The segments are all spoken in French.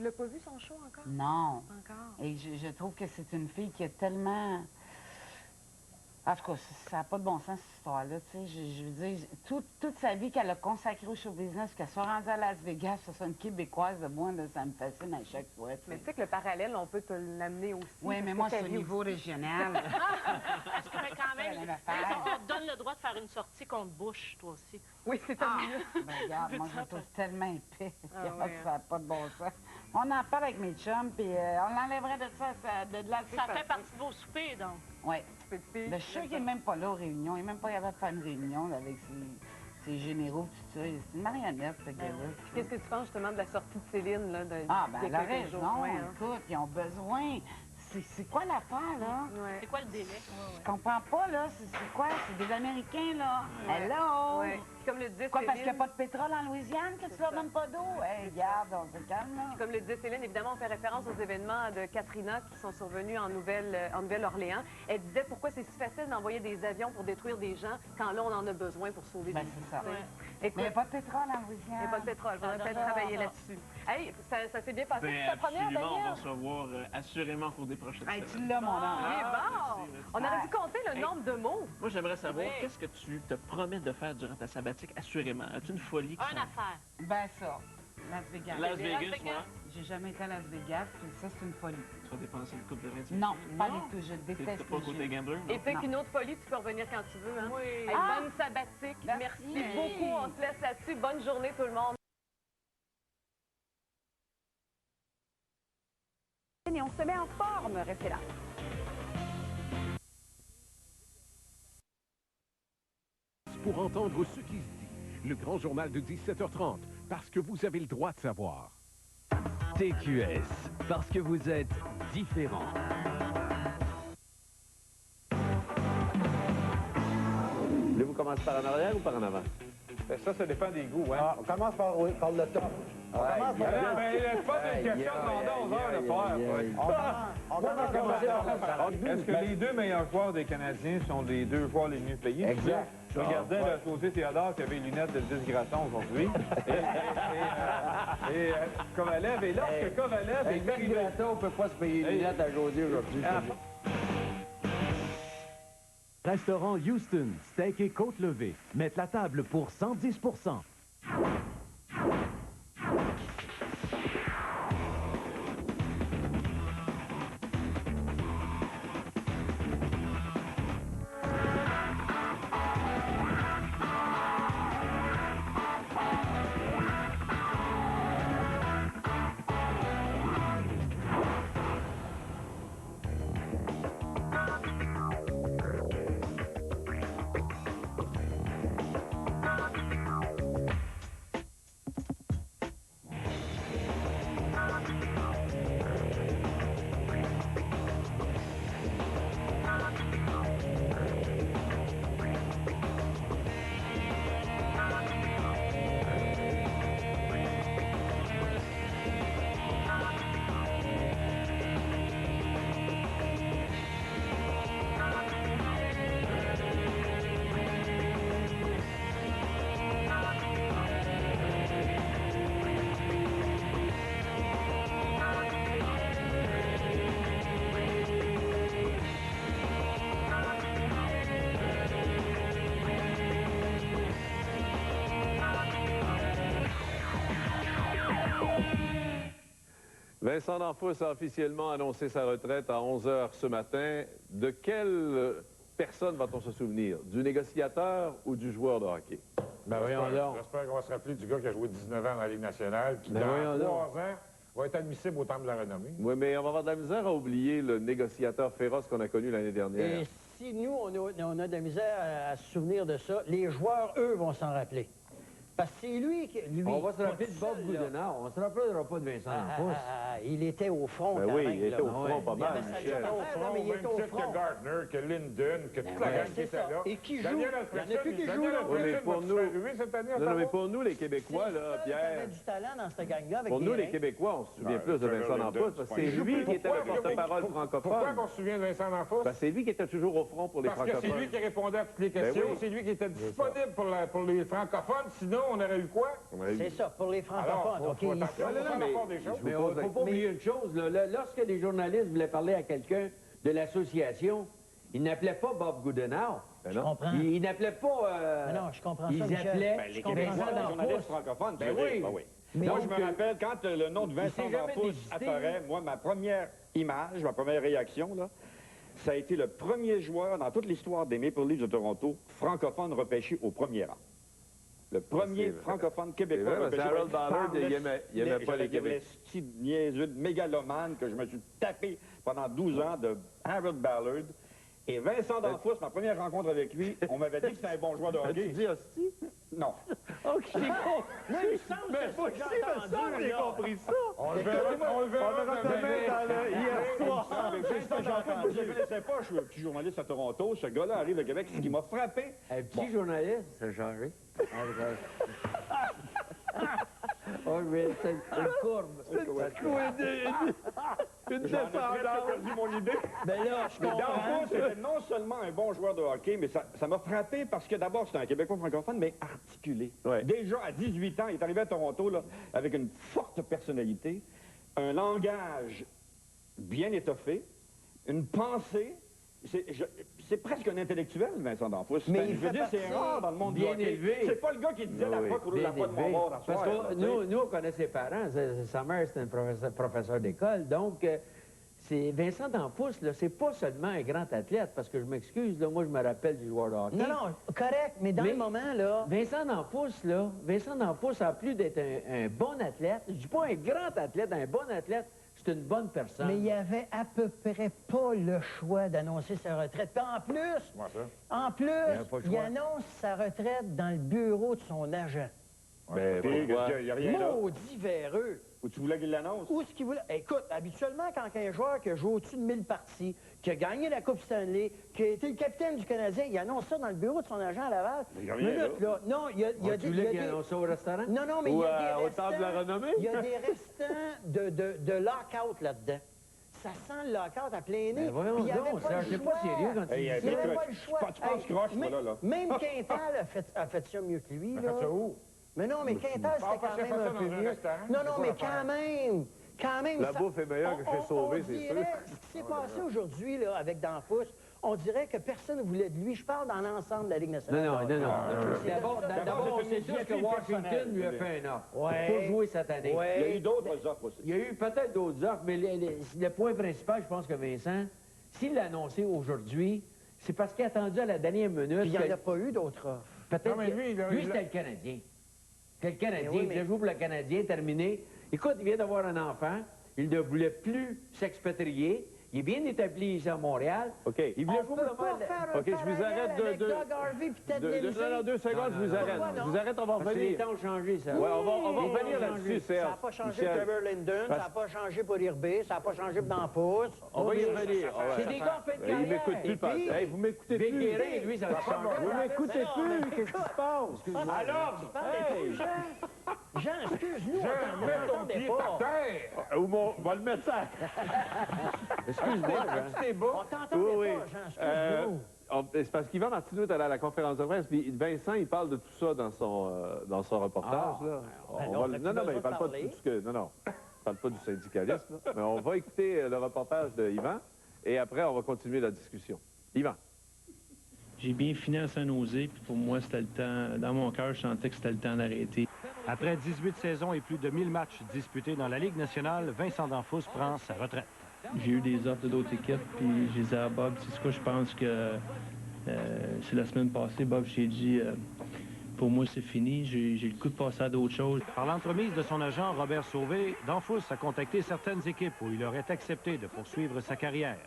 Tu l'as pas vu son show encore? Non. Encore. Et je trouve que c'est une fille qui est tellement... En tout cas, ça n'a pas de bon sens, cette histoire-là. Je veux dire, toute sa vie qu'elle a consacrée au show business, qu'elle soit rendue à Las Vegas, ce soit une Québécoise de moi, là, ça me fascine à chaque fois. Mais tu sais que le parallèle, on peut te l'amener aussi. Oui, mais moi, c'est au niveau régional. Parce que mais quand même, C'est la même affaire. on te donne le droit de faire une sortie contre Bush, toi aussi. Oui, c'est tant mieux. Ben, regarde, moi, je le trouve tellement épais. Ah, Regarde, ouais, ça n'a pas de bon sens. On en parle avec mes chums, puis on l'enlèverait de ça, de là. Ça fait partie de vos soupers, donc. Oui. Petit. Je suis sûr qu'il n'est même pas là aux réunions. Il n'est même pas capable de faire une réunion là, avec ses généraux, tout ça. C'est une marionnette, ce gars-là. Qu'est-ce que tu penses justement de la sortie de Céline? Là, Ah, ben, elle a quelques jours? raison. Ouais, hein. Écoute, ils ont besoin. C'est quoi l'affaire, là? Ouais. C'est quoi le délai? Je comprends pas, là. C'est quoi? C'est des Américains, là. Hello! Ouais. Comme le disait Quoi, parce qu'il n'y a Céline, pas de pétrole en Louisiane, que tu leur donnes pas d'eau? Hey, regarde, on se calme, là. comme le disait Céline, évidemment, on fait référence aux événements de Katrina qui sont survenus en Nouvelle-Orléans. Elle disait pourquoi c'est si facile d'envoyer des avions pour détruire des gens quand là, on en a besoin pour sauver Ben, des c'est ça. vies. Mais Écoute, il n'y a pas de pétrole en Louisiane. il n'y a pas de pétrole. On va peut-être travailler là-dessus. Hey, ça s'est bien passé. Ben, C'est ta première, absolument, on va Daniel? se revoir assurément au cours des prochaines Hey, semaines. tu l'as, mon Il homme. est Ah, bon! merci. On aurait dû compter le nombre de mots. Moi, j'aimerais savoir, Oui. qu'est-ce que tu te promets de faire durant ta sabbatique, assurément? As-tu une folie qui Une s'en- affaire. Ben, ça. Las Vegas. Las Vegas, Vegas, moi. J'ai jamais été à Las Vegas, puis ça, c'est une folie. Tu vas dépenser une coupe de 25. Non, pas Non. du tout. Je T'es déteste pas les côté jeux. gambler? non? Et puis Non. qu'une autre folie, tu peux revenir quand tu veux. Hein? Oui. Hey, Ah! bonne sabbatique. Merci. Merci beaucoup. On se laisse là-dessus. Bonne journée, tout le monde. Et on se met en forme. Restez là. Pour entendre ce qui se dit, le grand journal de 17h30, parce que vous avez le droit de savoir. TQS, parce que vous êtes différents. Voulez-vous commencer par en arrière ou par en avant? Ben, ça dépend des goûts, hein? Ah, on commence par, oui, par le top. On commence par Ah, ben, c'est pas une question de demander aux heures de faire. On commence par le top. Est-ce que les deux meilleurs joueurs des Canadiens sont les deux joueurs les mieux payés? Exact. Je regardais le José Théodore qui avait les lunettes de 10 grattons aujourd'hui. Et Kovalev, et lorsque Kovalev est arrivé... on peut pas se payer les lunettes à José aujourd'hui. Restaurant Houston, steak et côte levée. Mettre la table pour 110%. Vincent D'Anfos a officiellement annoncé sa retraite à 11 h ce matin. De quelle personne va-t-on se souvenir? Du négociateur ou du joueur de hockey? Ben voyons donc. J'espère qu'on va se rappeler du gars qui a joué 19 ans dans la Ligue nationale, qui, Ben dans voyons 3 donc. ans, va être admissible au Temple de la Renommée. Oui, mais on va avoir de la misère à oublier le négociateur féroce qu'on a connu l'année dernière. Et si nous, on a de la misère à se souvenir de ça, les joueurs, eux, vont s'en rappeler. Parce que c'est lui qui... On va se rappeler de Bob Boudinard. On se rappellera pas de Vincent D'Anfos. il était au front Ben quand oui, même, il était là. au front pas mal, avait sa Michel. job au front, mais il Au était même au titre front. que Gardner, que Linden, que toute la Ouais, gang qui c'est était ça. là. Et qui joue. Daniel Il y en a Alfredson, plus qui Daniel jouent, là. Alfredson, Oui, mais pour va-tu nous- faire arriver cette année à Non, non, mais Ottawa? pour nous, les Québécois, là, C'est le seul qui Pierre... avait du talent dans cette gang-là avec Pour des nous, les reins. Québécois, on se souvient Ouais, plus de Trevor Vincent Linden, D'Anfos, parce que c'est Pourquoi- lui qui était le porte-parole Pourquoi francophone. qu'on se souvient de Vincent D'Anfos? Ben, c'est lui qui était toujours au front pour les Parce que c'est francophones. lui qui répondait à toutes les Ben questions, oui. c'est lui qui était disponible pour les francophones, sinon Sinon, on aurait eu quoi? C'est ça, pour les francophones. OK, ici. Mais il ne faut pas oublier une chose. Là, lorsque des journalistes voulaient parler à quelqu'un de l'association, ils n'appelaient pas Bob Goodenow. Je comprends. Ils n'appelaient pas... non, je comprends ça, Ils Michel. appelaient Les Québécois, les journalistes francophones, tu veux dire? Ben oui. Moi, je me rappelle, quand le nom de Vincent D'Anfous apparaît, moi, ma première image, ma première réaction, là, ça a été le premier joueur dans toute l'histoire des Maple Leafs de Toronto, francophone repêché au premier rang. Le premier francophone québécois repêché. Harold Ballard, il aimait pas les Québécois. Le style niaiseux de mégalomane que je me suis tapé pendant 12 ans de Harold Ballard. Et Vincent D'Anfous, ma première rencontre avec lui, on m'avait dit que c'était un bon joueur de hockey. Tu dis hostie? Non. OK. Mais pas ici, mais ça, j'ai compris ça. On le verra demain dans le hier soir. Je ne le connaissais pas, je suis un petit journaliste à Toronto. Ce gars-là arrive au Québec, ce qui m'a frappé. Un petit journaliste, ça a changé. Oh, mais c'est une courbe. Une J'ai perdu mon idée. Ben là, je comprends. D'Anfous c'était non seulement un bon joueur de hockey, mais ça m'a frappé parce que d'abord, c'était un Québécois francophone, mais articulé. Ouais. Déjà, à 18 ans, il est arrivé à Toronto là, avec une forte personnalité, un langage bien étoffé, une pensée. C'est presque un intellectuel, Vincent D'Anfous. Mais Je veux dire, c'est rare dans le monde du bien hockey. élevé. C'est pas le gars qui disait la poque ou la poque de mon bord. Parce que nous, on connaît ses parents. Sa mère, c'était un professeur d'école. Donc, c'est Vincent D'Anfous, là, c'est pas seulement un grand athlète, parce que je m'excuse, là, moi, je me rappelle du joueur de hockey. Non, correct, mais dans le moment, là... Vincent D'Anfous, en plus d'être un bon athlète, je dis pas un grand athlète, un bon athlète, c'est une bonne personne. Mais il n'y avait à peu près pas le choix d'annoncer sa retraite. Puis en plus, il annonce sa retraite dans le bureau de son agent. Ben, pourquoi? Il n'y a rien là. Maudit véreux. Où tu voulais qu'il l'annonce? Où est-ce qu'il voulait? Écoute, habituellement, quand un joueur qui a joué au-dessus de 1000 parties, qui a gagné la Coupe Stanley, qui a été le capitaine du Canadien, il annonce ça dans le bureau de son agent à Laval. Il y a rien là. Non, il y a Tu voulais qu'il annonce ça au restaurant? Non, mais il y a des au temple de la renommée? Il y a des restants de lock-out là-dedans. Ça sent le lock-out à plein nez. Ben voyons Puis il y avait donc, pas Serge, le c'est pas choix. sérieux quand tu dis Hey, ça. Il n'y avait pas le choix. Tu penses croche, moi, là. Même Quintal a fait ça mieux que lui, là. Fait ça où? Mais non, mais Quintal, c'était quand même un peu mieux. Non, mais quand même... La bouffe est meilleure que chez Sauvé, c'est sûr. Ce qui s'est passé aujourd'hui, là, avec D'Anfous, on dirait que personne ne voulait de lui. Je parle dans l'ensemble de la Ligue nationale. Non. D'abord, on sait tous que Washington lui a fait un offre pour jouer cette année. Ouais. Il y a eu d'autres offres aussi. Il y a eu peut-être d'autres offres, mais le point principal, je pense que Vincent, s'il l'a annoncé aujourd'hui, c'est parce qu'il a attendu à la dernière minute. Puis il n'y en a pas eu d'autres offres. Peut-être mais lui, c'était le Canadien. C'était le Canadien. Mais oui, Il a joué pour le Canadien, terminé. Écoute, il vient d'avoir un enfant. Il ne voulait plus s'expatrier. Il est bien établi ici à Montréal. OK. Il On voulait ne peut pas faire un OK, je vous parallèle arrête avec Doug Harvey puis Ted Lindsay. Non, 2 secondes, je vous arrête. non. Je vous arrête, on va Parce que les revenir. temps ont changé, ça. Ouais, on va Les revenir temps ont là-dessus, changé. Ça Serge. n'a pas changé Michel. pour Trevor Linden, ça n'a pas changé pour Irby, ça n'a pas changé pour D'Anfous. On va y revenir. C'est des gars en fin de Il carrière. m'écoute plus, pas. Hey, vous m'écoutez Vic plus. Guérin, lui, ça a changé. Vous m'écoutez plus. Qu'est-ce qui se passe? Alors, Jean, excuse-nous, on mets ton t'entendait pied pas. par terre. On va le mettre ça. Excuse-moi, Jean. T'es bon. On t'entendait Oui. pas, Jean, excuse-nous. C'est parce qu'Yvan Martineau est allé à la conférence de presse, puis Vincent, il parle de tout ça dans son reportage. Là. non, Non, mais il besoin parle de pas de parler. tout ce que... Non. Il parle pas du syndicalisme. Là. Mais on va écouter le reportage de Yvan, et après, on va continuer la discussion. Yvan. J'ai bien fini à Saint-Nosé, puis pour moi, c'était le temps... Dans mon cœur, je sentais que c'était le temps d'arrêter. Après 18 saisons et plus de 1000 matchs disputés dans la Ligue nationale, Vincent D'Anfous prend sa retraite. J'ai eu des offres d'autres équipes, puis j'ai dit à Bob, c'est ce que je pense que c'est la semaine passée, Bob, j'ai dit, pour moi, c'est fini, j'ai le coup de passer à d'autres choses. Par l'entremise de son agent Robert Sauvé, D'Anfous a contacté certaines équipes où il aurait accepté de poursuivre sa carrière.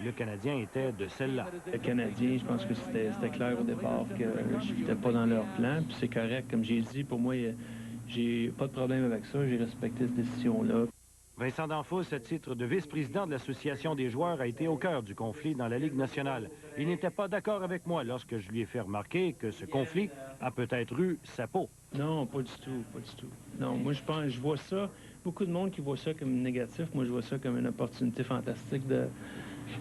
Le Canadien était de celle-là. Le Canadien, je pense que c'était clair au départ que je n'étais pas dans leur plan, puis c'est correct, comme j'ai dit, pour moi, j'ai pas de problème avec ça, j'ai respecté cette décision-là. Vincent D'Anfous, à titre de vice-président de l'Association des joueurs, a été au cœur du conflit dans la Ligue nationale. Il n'était pas d'accord avec moi lorsque je lui ai fait remarquer que ce conflit a peut-être eu sa peau. Non, pas du tout, pas du tout. Non, moi, je vois ça, beaucoup de monde qui voit ça comme négatif. Moi, je vois ça comme une opportunité fantastique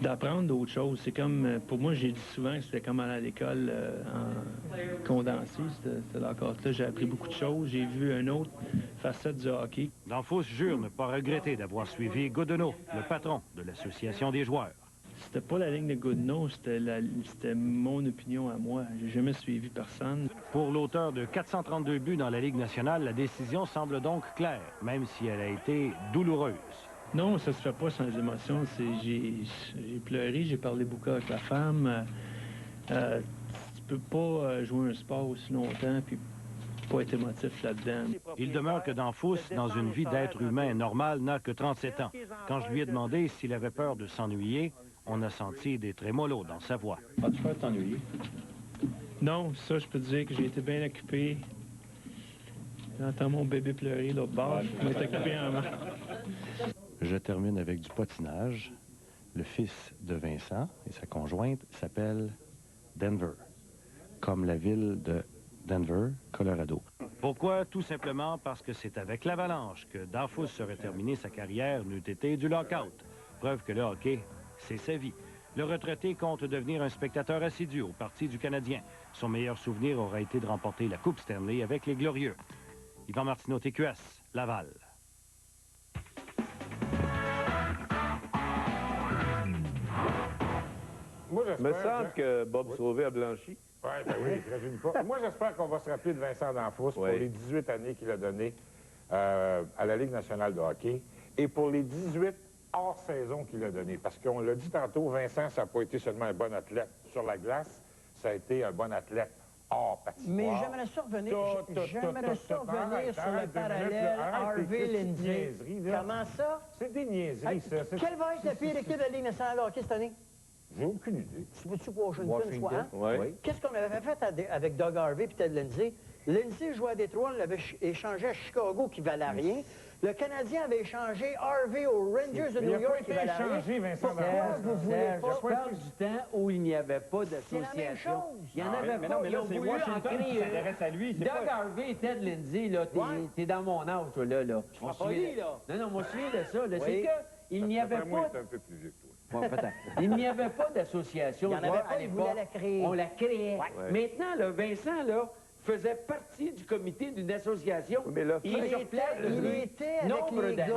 d'apprendre d'autres choses. C'est comme, pour moi, j'ai dit souvent que c'était comme aller à l'école en condensé, cette rencontre-là. J'ai appris beaucoup de choses. J'ai vu une autre facette du hockey. Danfous jure ne pas regretter d'avoir suivi Godunov, le patron de l'Association des joueurs. C'était pas la ligne de Godunov, c'était mon opinion à moi. J'ai jamais suivi personne. Pour l'auteur de 432 buts dans la Ligue nationale, la décision semble donc claire, même si elle a été douloureuse. Non, ça se fait pas sans émotion. J'ai pleuré, j'ai parlé beaucoup avec la femme. Tu peux pas jouer un sport aussi longtemps puis pas être émotif là-dedans. Il demeure que Danfous, dans une vie d'être humain normal, n'a que 37 ans. Quand je lui ai demandé s'il avait peur de s'ennuyer, on a senti des trémolos dans sa voix. As-tu peur de t'ennuyer? Non, ça, je peux te dire que j'ai été bien occupé. J'entends mon bébé pleurer l'autre bord. Je m'étais occupé en main. Je termine avec du patinage. Le fils de Vincent et sa conjointe s'appelle Denver, comme la ville de Denver, Colorado. Pourquoi? Tout simplement parce que c'est avec l'Avalanche que Danfous serait terminé sa carrière n'eût été du lockout. Preuve que le hockey, c'est sa vie. Le retraité compte devenir un spectateur assidu au Parti du Canadien. Son meilleur souvenir aura été de remporter la Coupe Stanley avec les Glorieux. Yvan Martineau, TQS, Laval. Moi, me semble que Bob Sauvé a blanchi. Oui, ben oui, je ne résume pas. Moi, j'espère qu'on va se rappeler de Vincent Danfous pour les 18 années qu'il a données à la Ligue nationale de hockey et pour les 18 hors-saison qu'il a données. Parce qu'on l'a dit tantôt, Vincent, ça n'a pas été seulement un bon athlète sur la glace, ça a été un bon athlète hors patinoire. Mais j'aimerais ça revenir sur le parallèle Harvey-Lindsay. Comment ça? C'est des niaiseries, ça. Quelle va être la pire équipe de la Ligue nationale de hockey cette année? J'ai aucune idée. Tu veux-tu Washington, soit, hein? Oui. Qu'est-ce qu'on avait fait avec Doug Harvey et Ted Lindsay? Lindsay jouait à Détroit, on l'avait échangé à Chicago, qui valait rien. Le Canadien avait échangé Harvey aux Rangers de New York, qui valait rien. Pourquoi vous voulez pas? Je parle du temps où il n'y avait pas d'association. Il n'y en avait pas. Ils ont voulu en créer. Doug Harvey et Ted Lindsay, là, t'es dans mon âge, toi, là. Je suis pas dit, là. Non, moi, je suis de ça. C'est qu'il n'y avait pas... Moi, un peu plus vieux que toi. Bon, il n'y avait pas d'association. Il n'y en avait pas, ils voulaient la créer. On la créait. Ouais. Maintenant, là, Vincent, là, faisait partie du comité d'une association. Mais il était avec les gars.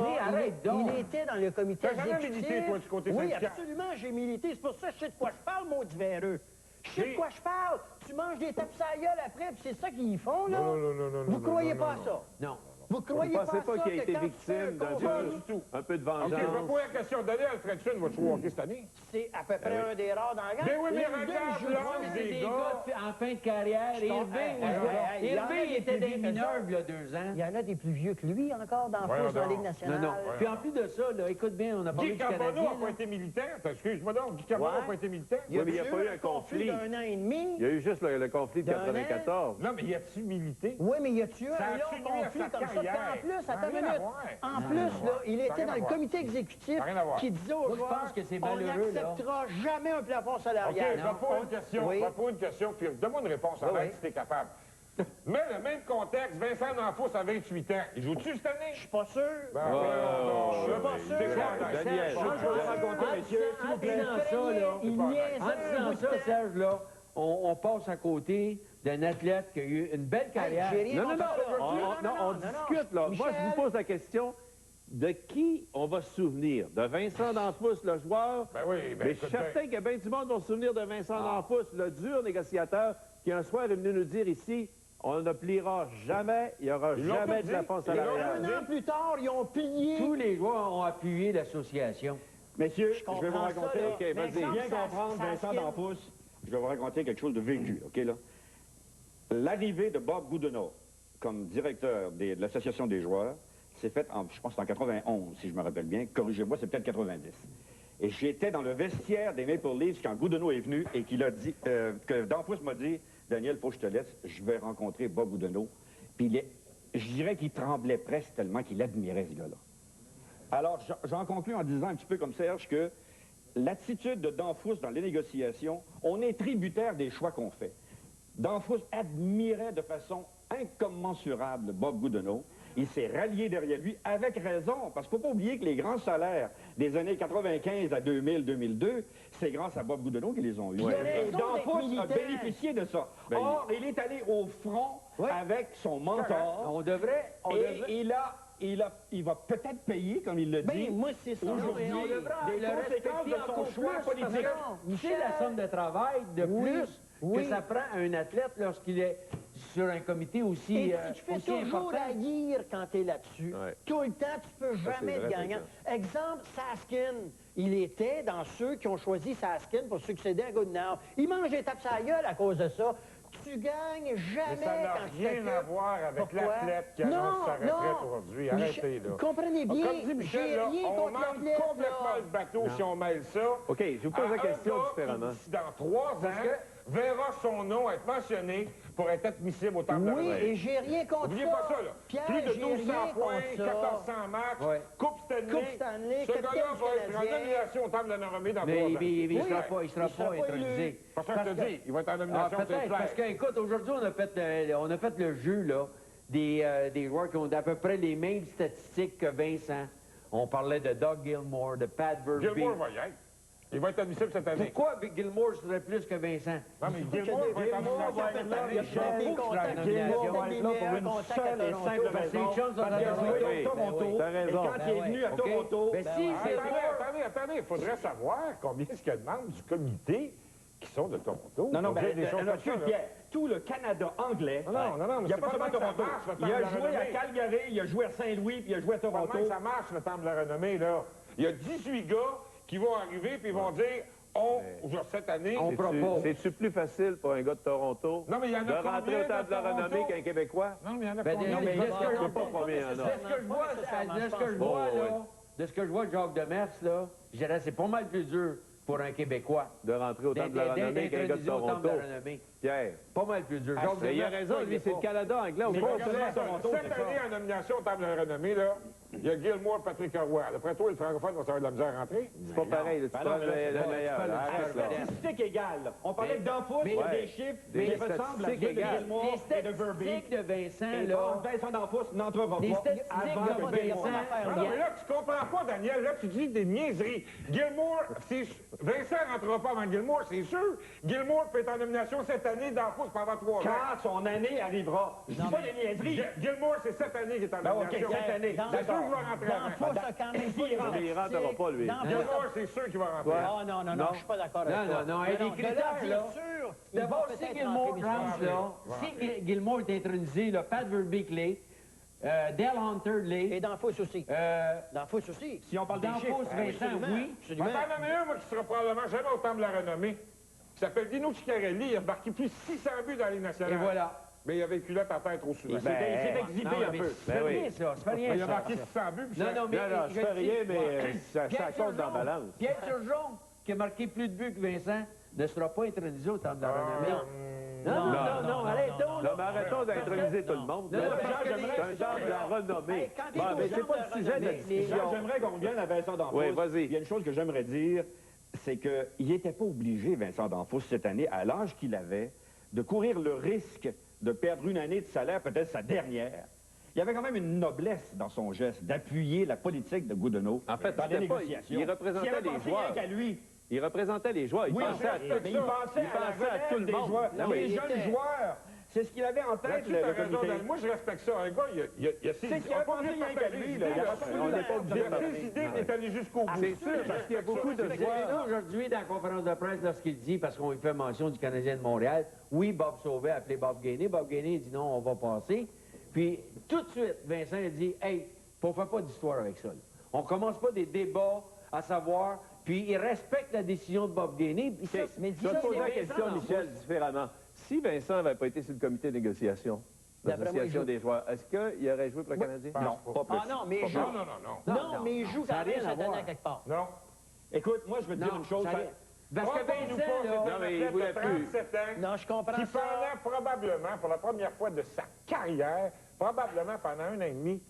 Il était dans le comité exécutif. Tu as jamais milité, toi, du côté syndical? Oui, absolument, j'ai milité. C'est pour ça que je sais de quoi je parle, maudit véreux. Je sais de quoi je parle. Tu manges des tapes à la gueule après, puis c'est ça qu'ils font, là? Non. Vous croyez pas à ça? Non. Vous croyez pas à ça? Vous ne pensez pas qu'il a été victime d'un peu de vengeance? OK, je vais poser la question. Daniel Fredson va jouer au hockey cette année? C'est à peu près un des rares dans la gang. Mais oui, mais regarde, là, c'est des gars en fin de carrière. Hervé, il était des mineurs, il y a 2 ans. Il y en a des plus vieux que lui encore dans la Ligue nationale. Non. Puis en plus de ça, là, écoute bien, on a parlé Guy du Canadien. Carbonneau n'a pas été militaire. Excuse-moi donc, Guy Carbonneau n'a pas été militaire. Oui, mais il n'y a pas eu un conflit. d'un an et demi. Il y a eu juste le conflit de 94. Non, mais y a-tu milité? Oui, mais y a-tu eu Ça un a-tu long nuit à conflit sa comme ça? carrière? En plus, Ça a attends une rien à minute. voir. En plus, là, il était dans le comité exécutif qui disait aux joueurs, pense que c'est on malheureux, n'acceptera jamais un plafond OK, salarial. je vais poser une question. Je vais poser une question, puis donne-moi une réponse à l'aide si t'es capable. Mais le même contexte, Vincent Danfous a 28 ans. Il joue-tu cette année? Je suis pas sûr. Je suis pas sûr. Daniel. Moi, je vais vous raconter, messieurs, s'il vous plaît. En disant ça, Serge, là, on passe à côté d'un athlète qui a eu une belle carrière. On discute, là. Moi, je vous pose la question, de qui on va se souvenir? De Vincent Danfous, le joueur? Ben oui, mais je suis certain qu'il y a bien du monde qui va se souvenir de Vincent Danfous, le dur négociateur, qui un soir est venu nous dire ici, on ne pliera jamais, il n'y aura jamais de plafond salarial. Un an plus tard, ils ont plié. Tous les joueurs ont appuyé l'association. Messieurs, je vais vous raconter, OK, vas-y. bien comprendre Vincent Danfous, je vais vous raconter quelque chose de vécu, OK, là? L'arrivée de Bob Goodenow comme directeur de l'Association des joueurs s'est faite, je pense, en 91, si je me rappelle bien. Corrigez-moi, c'est peut-être 90. Et j'étais dans le vestiaire des Maple Leafs quand Goodenow est venu et qu'il a dit, que Danfous m'a dit, Daniel, faut que je te laisse, je vais rencontrer Bob Goodenow. Puis je dirais qu'il tremblait presque tellement qu'il admirait ce gars-là. Alors, j'en conclus en disant un petit peu comme Serge que l'attitude de Danfous dans les négociations, on est tributaire des choix qu'on fait. Danfous admirait de façon incommensurable Bob Goodenow il s'est rallié derrière lui avec raison, parce qu'il ne faut pas oublier que les grands salaires des années 95 à 2000, 2002, c'est grâce à Bob Goodenough qu'ils les ont eus. Et Danfous a bénéficié de ça. Or, il est allé au front avec son mentor. On devrait... Il va peut-être payer, comme il le dit, moi, c'est ça. aujourd'hui, On devrait des le conséquences respecter de son encore choix plus, parce politique. que c'est la somme de travail de plus que ça prend à un athlète lorsqu'il est sur un comité aussi, Et tu fais aussi toujours important. haïr quand tu es là-dessus. Tout le temps, tu peux jamais être gagnant. Exemple, Saskin. Il était dans ceux qui ont choisi Saskin pour succéder à Goodenough. Il mange des tapes à la gueule à cause de ça. Tu gagnes jamais Mais ça n'a quand tu rien à voir avec l'athlète qui annonce sa retraite aujourd'hui. Arrêtez, là. Comprenez bien, Comme dit Michel, là, on manque complètement le bateau si on mêle ça. OK, je vous pose la question différemment. Qui, dans 3 ans, verra son nom être mentionné pour être admissible au Temple de la Retraite. Oui, et j'ai rien contre ça. N'oubliez pas ça, là. Pierre, Plus de j'ai 1200 rien points, contre ça. 1400 matchs, Coupe Stanley. Ce gars-là va être en nomination au Temple de la Renommée dans 3 ans. Mais il ne sera pas intronisé. C'est ça que je te dis. Il va être en nomination, c'est peut-être, clair. parce que, écoute, aujourd'hui, on a fait le jeu, là, des joueurs qui ont à peu près les mêmes statistiques que Vincent. On parlait de Doug Gilmour, de Pat Verbeek. Gilmour va y être. Il va être admissible cette année. Pourquoi Gilmour serait plus que Vincent? Non, mais Gilmour va être en nomination. T'as raison. Et quand il est venu à Toronto... Attendez, il faudrait savoir combien est-ce qu'il y a de membres du comité qui sont de Toronto. Non, Pierre, tout le Canada anglais, il n'y a pas seulement Toronto. Il a joué à Calgary, il a joué à Saint-Louis, puis il a joué à Toronto. Comment ça marche, le Temple de la Renommée, là? Il y a 18 gars qui vont arriver, puis ils vont dire, cette année, on propose. C'est-tu plus facile pour un gars de Toronto de rentrer au Temple de la Renommée qu'un Québécois? Non, mais il y en a combien? combien? Je sais pas combien il y en a. De ce que je vois de Jacques Demers, là, je dirais c'est pas mal plus dur pour un Québécois de rentrer au Temple de la Renommée qu'un gars de Toronto. Pierre. Pas mal plus dur. Il a raison, lui, c'est le Canada anglais. Au fond, Toronto. Cette année, en nomination au Temple de la Renommée, là, il y a Gilmour, Patrick Roy. D'après toi, le francophone va avoir de la misère à rentrer? C'est pas pareil, tu prends le meilleur. Arrête, là. Statistique égale. On parlait de Danfous, il y a des chiffres, mais il me semble à dire de Gilmour et de Verbeek. de Vincent, là... Vincent Danfous n'entrera Les pas statistiques avant de que Vincent... Non, mais là, tu comprends pas, Daniel. Là, tu dis des niaiseries. Gilmour, Vincent rentrera pas avant Gilmour, c'est sûr. Gilmour peut être en nomination cette année, Danfous pendant 3 ans. Quand son année arrivera. Je dis pas des niaiseries. Gilmour, c'est cette année qu'il est en nomination. cette année. C'est sûr qu'il va rentrer avant. Danfous a quand même pas Il rentrera pas, lui. Gilmour, c'est sûr qu'il va rentrer. Ah non, je suis pas d'accord avec toi. Non, il y a des critères, là. D'abord, si Gilmour rentre, là, si Gilmour est intronisé, là, Pat Verbeek l'est, Dale Hunter l'est. Et Danfous aussi. Danfous aussi. Si on parle des Danfous, chiffres. Vincent, oui. T'en as un, moi, qui sera probablement jamais au Temple de la Renommée. Il s'appelle Dino Ciccarelli. Il a marqué plus de 600 buts dans les nationales. Et voilà. Mais il avait le culotte à terre trop souvent. Il s'est exhibé un peu. C'est rien, ça. C'est pas rien, Il a ça. marqué 600 buts. Non, mais... Non, je fais rien, mais ça compte dans la balance. Pierre Turgeon, qui a marqué plus de buts que Vincent, ne sera pas intronisé au Temple de la Renommée. Non, arrêtons. Non, mais arrêtons d'introniser tout le monde. Non, C'est un genre de la renommée. Bon, mais c'est pas le sujet de la discussion. J'aimerais qu'on revienne à Vincent Danfous. Oui, vas-y. Il y a une chose que j'aimerais dire, c'est qu'il n'était pas obligé, Vincent Danfous, cette année, à l'âge qu'il avait, de courir le risque de perdre une année de salaire, peut-être sa dernière. Il y avait quand même une noblesse dans son geste d'appuyer la politique de Goodenough En fait, dans les c'était pas- négociations. il représentait les joueurs. Qu'à lui. Il représentait les joueurs. Il Oui, pensait à mais il pensait à tout le des monde. joueurs, Non, mais les il jeunes était- joueurs. C'est ce qu'il avait en tête, Là-dessus, le t'as raison, comité. Dan. Moi, je respecte ça. Un gars, il a ses C'est qu'il a pensé rien qu'à lui, là. Il a pas On voulu n'est pas obligé la- de ses idées, il est allé jusqu'au bout. C'est sûr, parce qu'il y a beaucoup de Vous avez joueurs. vu aujourd'hui dans la conférence de presse lorsqu'il dit, parce qu'on lui fait mention du Canadien de Montréal, oui, Bob Sauvé a appelé Bob Gainé. Bob Gainé dit non, on va passer. Puis tout de suite, Vincent a dit, hey, on ne fait pas d'histoire avec ça. Là. On ne commence pas des débats à savoir, puis il respecte la décision de Bob Gainé. Puis ça, Je vais te poser la question, Michel, différemment. Si Vincent n'avait pas été sur le comité de négociation, l'association des joueurs, est-ce qu'il aurait joué pour le Canadien? Non, pas plus. Ah non, mais il joue. Non, mais il joue quand même cette année à quelque part. Non. Écoute, moi, je veux te dire une chose. Parce que Vincent, là... Non, mais il voulait plus. 37 ans. Non, je comprends Qui ça. pendant probablement, pour la première fois de sa carrière, probablement pendant 1 an et demi,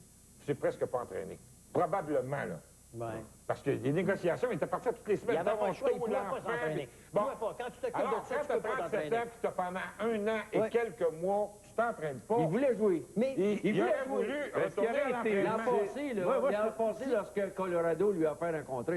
c'est presque pas entraîné. Probablement, là. Ouais. Parce que les négociations étaient parties toutes les Il y semaines. avait pas le choix, il ne Toronto, pouvait pas l'enfant, s'entraîner. Bon. Quand tu t'occupes Alors, de ça, quand tu tu peux pas as 37 t'entraîner. ans, puis tu as pendant 1 an et Ouais. quelques mois, tu t'entraînes pas. Il voulait jouer. Mais il aurait voulu retourner à l'entraînement. L'an passé, lorsque Colorado lui a offert un contrat,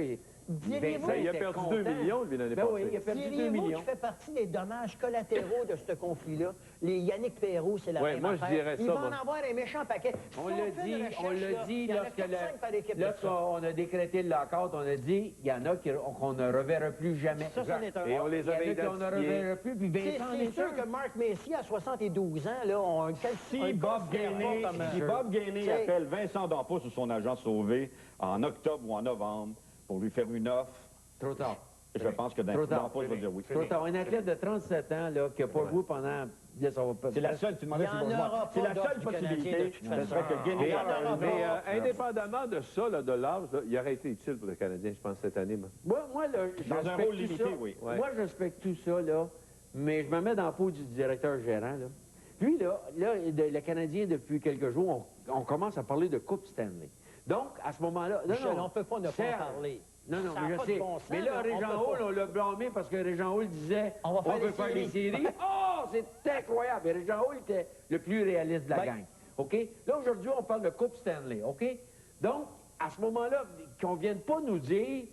Diriez-vous, il a perdu 2 millions, lui, l'année ben passée. oui, il a perdu 2 diriez-vous millions. qui fait partie des dommages collatéraux de ce conflit-là? Les Yannick Perrault, c'est la Ouais, même moi, je affaire. dirais Il ça, va moi. en avoir un méchant paquet. On Si l'a fait une dit, recherche, là, il y en a 4-5 par équipe de ça. lorsqu'on a décrété le lockout, on a dit, il y en a qu'on ne reverra plus jamais. Ça, c'en est un. Et on les avait Il y en a qu'on ne identifiés. reverra plus, puis Vincent en C'est est sûr un. que Mark Messier, à 72 ans, là, on a Si Bob Gainey appelle Vincent D'Anfos ou son agent Sauvé en octobre ou en novembre pour lui faire une offre, Trop tard. je pense que D'Anfos va dire oui. Trop tard. Un athlète de 37 ans là, qui n'a pas joué pendant... Là, ça va pas... C'est la seule, tu demandais Il y si en je vais aura voir. pas C'est la d'offre seule du Canadien, possibilité. de toute Ce façon. serait que Gainey Il y en aura Mais pas. indépendamment de ça, là, de l'âge, là, il aurait été utile pour le Canadien, je pense, cette année. Moi là, Dans un respecte rôle tout limité, ça. oui. Ouais. Moi, je respecte tout ça, là, mais je me mets dans la peau du directeur gérant, là. Lui, là, le Canadien, depuis quelques jours, on commence à parler de Coupe Stanley. Donc, à ce moment-là... Michel, on ne peut pas ne pas Serge, en parler. Non, Ça mais a je pas sais. de bon sens, Mais là, là, Régent on peut Hall, pas. on l'a blâmé parce que Régent Hall disait On va faire veut les faire les séries. séries. Oh, c'est incroyable. Et Régent Hall était le plus réaliste de la gang. OK? Là, aujourd'hui, on parle de Coupe Stanley. OK? Donc, à ce moment-là, qu'on ne vienne pas nous dire,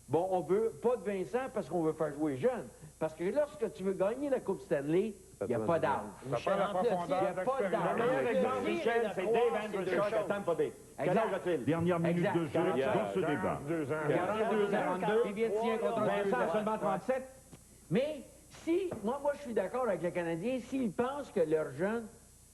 bon, on veut pas de Vincent parce qu'on veut faire jouer jeune. Parce que lorsque tu veux gagner la Coupe Stanley, il n'y a pas d'âge. Ça prend la profondeur Il n'y a pas d'expérience. d'âge. Le meilleur exemple, Michel, c'est Dave Andrewchuk à Tampa Bay. Quel âge a-t-il? Dernière minute Exact. de jeu dans ce débat. 2 ans. 42, 42. Il vient de signer un contrat de 2 Vincent ans. a seulement 37. Mais si, moi je suis d'accord avec le Canadien, s'ils pensent que leurs jeunes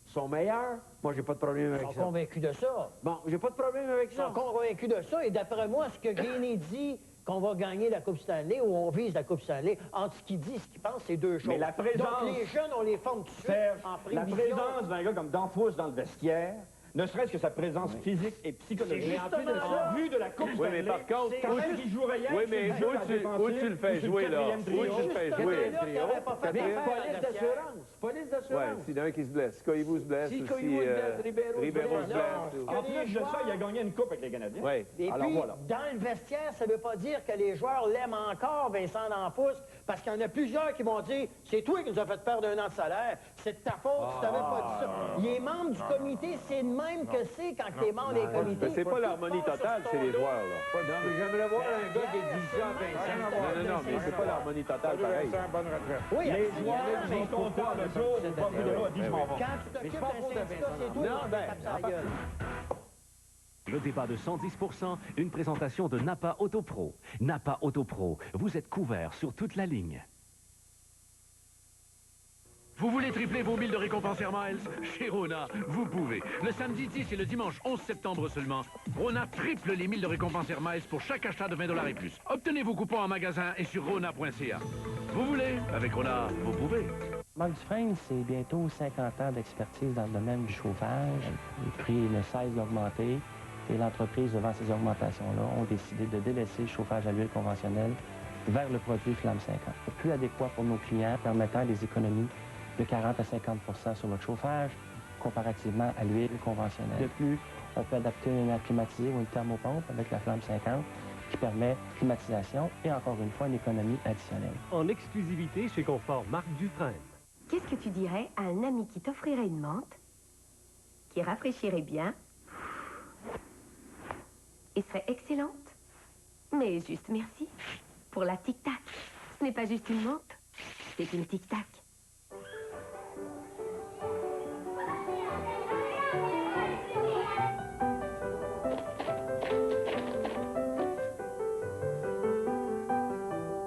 sont meilleurs, moi j'ai pas de problème Ils avec sont ça. convaincus de ça. Bon, j'ai pas de problème avec Ils sont ça. convaincus de ça. Et d'après moi, ce que Gainey dit qu'on va gagner la Coupe Stanley ou on vise la Coupe Stanley, entre ce qu'il dit et ce qu'il pense, c'est deux choses. Mais la présence- Donc, les jeunes, on les forme tout de suite Serge, en la prévision. présence d'un gars comme D'Anfos dans le vestiaire, ne serait-ce que sa présence physique et psychologique. C'est justement En vue de la Coupe Oui, mais Stanley, par contre, quand est-ce qu'il jouerait hier? Oui, sur le mais jeu à où défensive, tu le fais ou sur jouer, là? quatrième Où trio? tu le fais Justement, jouer? là, qu'il n'aurait pas fait Mais d'affaires police en vestiaire. d'assurance. Police Ouais, d'assurance. s'il y en a un qui se blesse. Si Koivu se blesse, Si ou Koivu si se blesse, Ribeiro se Ribeiro se blesse. blesse. En plus de ça, il a gagné une coupe avec les Canadiens. Oui. Et Alors puis, voilà. dans le vestiaire, ça ne veut pas dire que les joueurs l'aiment encore, Vincent D'Anfos, parce qu'il y en a plusieurs qui vont dire « C'est toi qui nous as fait perdre 1 an de salaire, c'est de ta faute, tu t'avais pas dit ça. » Il est membre du comité, c'est de même que c'est quand tu es membre des comités. Mais c'est pas l'harmonie totale chez les joueurs, là. Non, mais j'aimerais voir un gars qui dit ça à Vincent. Non, mais c'est pas l'harmonie totale, pareil. Vincent, bonne retraite. Oui, Les absolument, joueurs mais sont contents le jour où Bob Villaro a dit « Je m'en vais ». quand tu t'occupes c'est pas d'un faute de syndicat, Vincent c'est toi D'Anfos. qui tapes sa gueule. Le débat de 110%, une présentation de Napa Autopro. Napa Autopro, vous êtes couvert sur toute la ligne. Vous voulez tripler vos 1000 de récompenses Air Miles? Chez Rona, vous pouvez. Le samedi 10 et le dimanche 11 septembre seulement, Rona triple les 1000 de récompenses Air Miles pour chaque achat de 20 $ et plus. Obtenez vos coupons en magasin et sur rona.ca. Vous voulez? Avec Rona, vous pouvez. Marc Dufresne, c'est bientôt 50 ans d'expertise dans le domaine du chauffage. Les prix ne cessent d'augmenter et l'entreprise, devant ces augmentations-là, ont décidé de délaisser le chauffage à l'huile conventionnelle vers le produit Flamme 50. Plus adéquat pour nos clients, permettant des économies de 40 à 50 sur votre chauffage, comparativement à l'huile conventionnelle. De plus, on peut adapter une air climatisée ou une thermopompe avec la Flamme 50 qui permet climatisation et encore une fois une économie additionnelle. En exclusivité chez Confort Marc Dufresne. Qu'est-ce que tu dirais à un ami qui t'offrirait une menthe, qui rafraîchirait bien et serait excellente, mais juste merci pour la tic-tac. Ce n'est pas juste une menthe, c'est une tic-tac.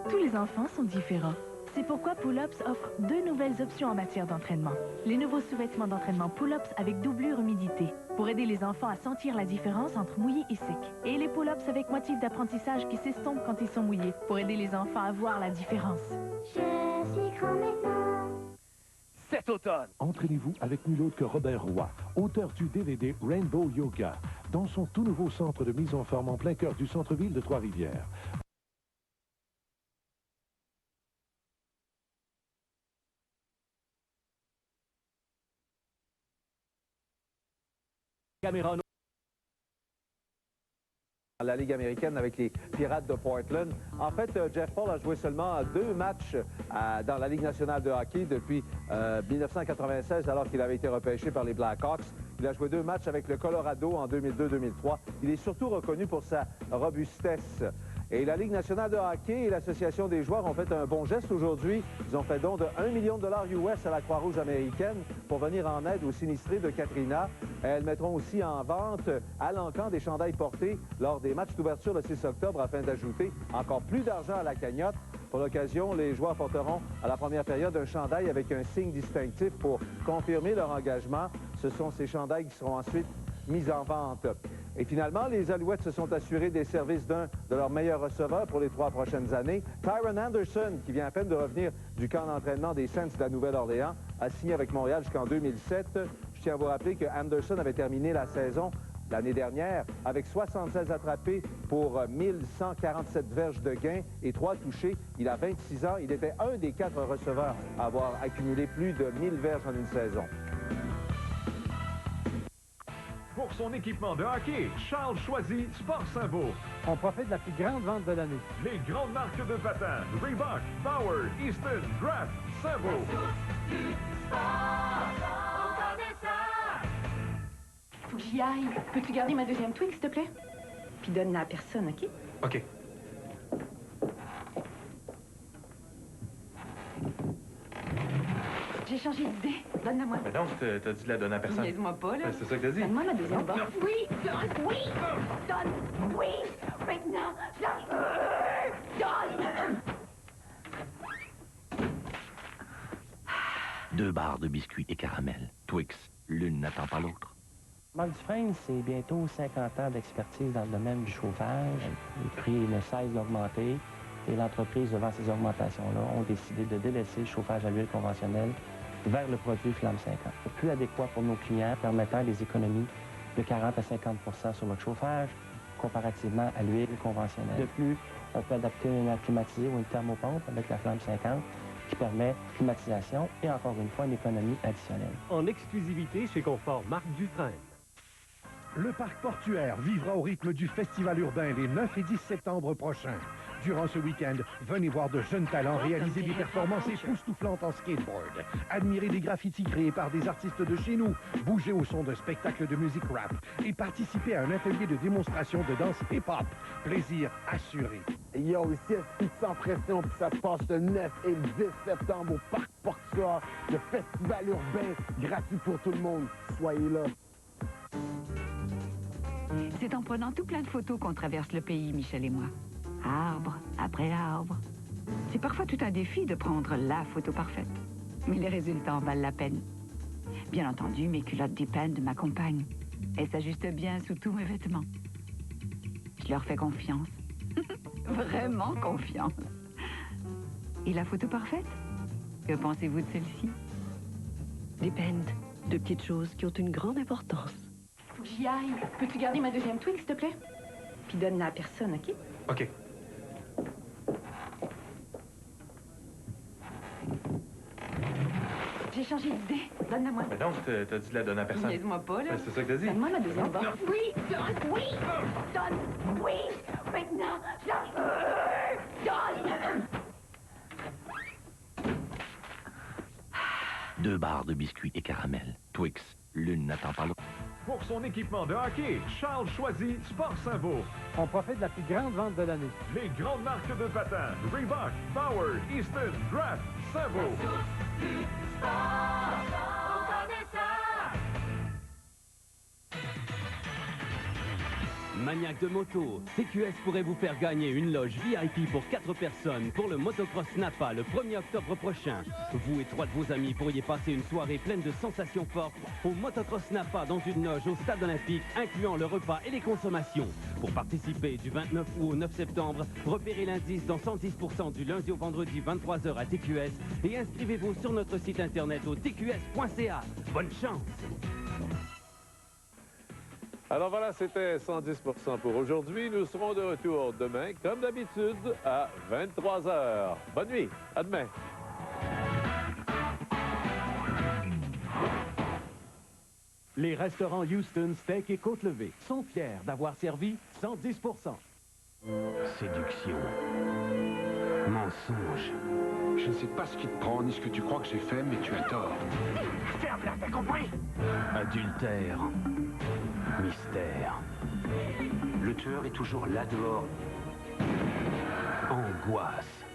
Tous les enfants sont différents. C'est pourquoi Pull-Ups offre 2 nouvelles options en matière d'entraînement. Les nouveaux sous-vêtements d'entraînement Pull-Ups avec doublure humidité, pour aider les enfants à sentir la différence entre mouillé et sec. Et les Pull-Ups avec motifs d'apprentissage qui s'estompent quand ils sont mouillés, pour aider les enfants à voir la différence. Je suis grand maintenant. Cet automne, entraînez-vous avec nul autre que Robert Roy, auteur du DVD Rainbow Yoga, dans son tout nouveau centre de mise en forme en plein cœur du centre-ville de Trois-Rivières. Caméra La Ligue américaine avec les Pirates de Portland. En fait, Jeff Paul a joué seulement 2 matchs dans la Ligue nationale de hockey depuis 1996, alors qu'il avait été repêché par les Blackhawks. Il a joué 2 matchs avec le Colorado en 2002-2003. Il est surtout reconnu pour sa robustesse. Et la Ligue nationale de hockey et l'Association des joueurs ont fait un bon geste aujourd'hui. Ils ont fait don de 1 million de dollars US à la Croix-Rouge américaine pour venir en aide aux sinistrés de Katrina. Elles mettront aussi en vente à l'encan des chandails portés lors des matchs d'ouverture le 6 octobre afin d'ajouter encore plus d'argent à la cagnotte. Pour l'occasion, les joueurs porteront à la première période un chandail avec un signe distinctif pour confirmer leur engagement. Ce sont ces chandails qui seront ensuite mis en vente. Et finalement, les Alouettes se sont assurés des services d'un de leurs meilleurs receveurs pour les 3 prochaines années. Tyron Anderson, qui vient à peine de revenir du camp d'entraînement des Saints de la Nouvelle-Orléans, a signé avec Montréal jusqu'en 2007. Je tiens à vous rappeler que Anderson avait terminé la saison l'année dernière avec 76 attrapés pour 1147 verges de gain et 3 touchés. Il a 26 ans. Il était un des 4 receveurs à avoir accumulé plus de 1000 verges en une saison. Pour son équipement de hockey, Charles choisit Sport Saint-Beau. On profite de la plus grande vente de l'année. Les grandes marques de patins, Reebok, Bauer, Easton, Draft, Saint-Beau. Faut que j'y aille. Peux-tu garder ma deuxième Twix, s'il te plaît? Puis donne-la à personne, OK? OK. J'ai changé d'idée. Donne-la moi. Mais donc, t'as dit de la donner à personne. Niaise-moi pas, là. C'est ça que t'as dit. Donne-moi ma deuxième barre. Oui, donne, oui, donne, oui, maintenant, donne. 2 barres de biscuits et caramel. Twix, l'une n'attend pas l'autre. Marc Dufresne, c'est bientôt 50 ans d'expertise dans le domaine du chauffage. Les prix ne cessent d'augmenter et l'entreprise, devant ces augmentations-là, ont décidé de délaisser le chauffage à l'huile conventionnelle vers le produit Flamme 50. Le plus adéquat pour nos clients, permettant des économies de 40 à 50 sur votre chauffage comparativement à l'huile conventionnelle. De plus, on peut adapter une air climatisé ou une thermopompe avec la Flamme 50 qui permet climatisation et encore une fois une économie additionnelle. En exclusivité chez Confort Marc Dufresne. Le parc portuaire vivra au rythme du festival urbain les 9 et 10 septembre prochains. Durant ce week-end, venez voir de jeunes talents réaliser des performances époustouflantes en skateboard. Admirez des graffitis créés par des artistes de chez nous. Bougez au son d'un spectacle de musique rap. Et participez à un atelier de démonstration de danse hip-hop. Plaisir assuré. Il y a aussi Esprit sans pression, puis ça se passe le 9 et le 10 septembre au parc portuaire. Le festival urbain, gratuit pour tout le monde. Soyez là. C'est en prenant tout plein de photos qu'on traverse le pays, Michel et moi. Arbre après arbre. C'est parfois tout un défi de prendre la photo parfaite. Mais les résultats en valent la peine. Bien entendu, mes culottes Depend m'accompagnent. Elles s'ajustent bien sous tous mes vêtements. Je leur fais confiance. Vraiment confiance. Et la photo parfaite? Que pensez-vous de celle-ci? Depend. 2 petites choses qui ont une grande importance. Faut que j'y aille. Peux-tu garder ma deuxième Twix, s'il te plaît? Puis donne-la à personne, OK? OK. J'ai changé d'idée. Donne-la moi. Mais donc, t'as dit de la donner à personne. Niaise-moi pas, là. C'est ça que t'as dit. Donne-moi ma deuxième barre. Oui, donne, oui, donne, oui, maintenant, donne. 2 barres de biscuits et caramel. Twix, l'une n'attend pas l'autre. Pour son équipement de hockey, Charles choisit Sport Saint-Beau. On profite de la plus grande vente de l'année. Les grandes marques de patins, Reebok, Bauer, Easton, Draft, Saint-Beau. Maniaque de moto, TQS pourrait vous faire gagner une loge VIP pour 4 personnes pour le Motocross Napa le 1er octobre prochain. Vous et 3 de vos amis pourriez passer une soirée pleine de sensations fortes au Motocross Napa dans une loge au Stade Olympique, incluant le repas et les consommations. Pour participer du 29 août au 9 septembre, repérez l'indice dans 110% du lundi au vendredi 23h à TQS et inscrivez-vous sur notre site internet au tqs.ca. Bonne chance! Alors voilà, c'était 110% pour aujourd'hui. Nous serons de retour demain, comme d'habitude, à 23h. Bonne nuit. À demain. Les restaurants Houston Steak et Côte Levée sont fiers d'avoir servi 110%. Séduction. Mensonge. Je ne sais pas ce qui te prend ni ce que tu crois que j'ai fait, mais tu as tort. Ferme-la, t'as compris? Adultère. Mystère. Le tueur est toujours là dehors. Angoisse.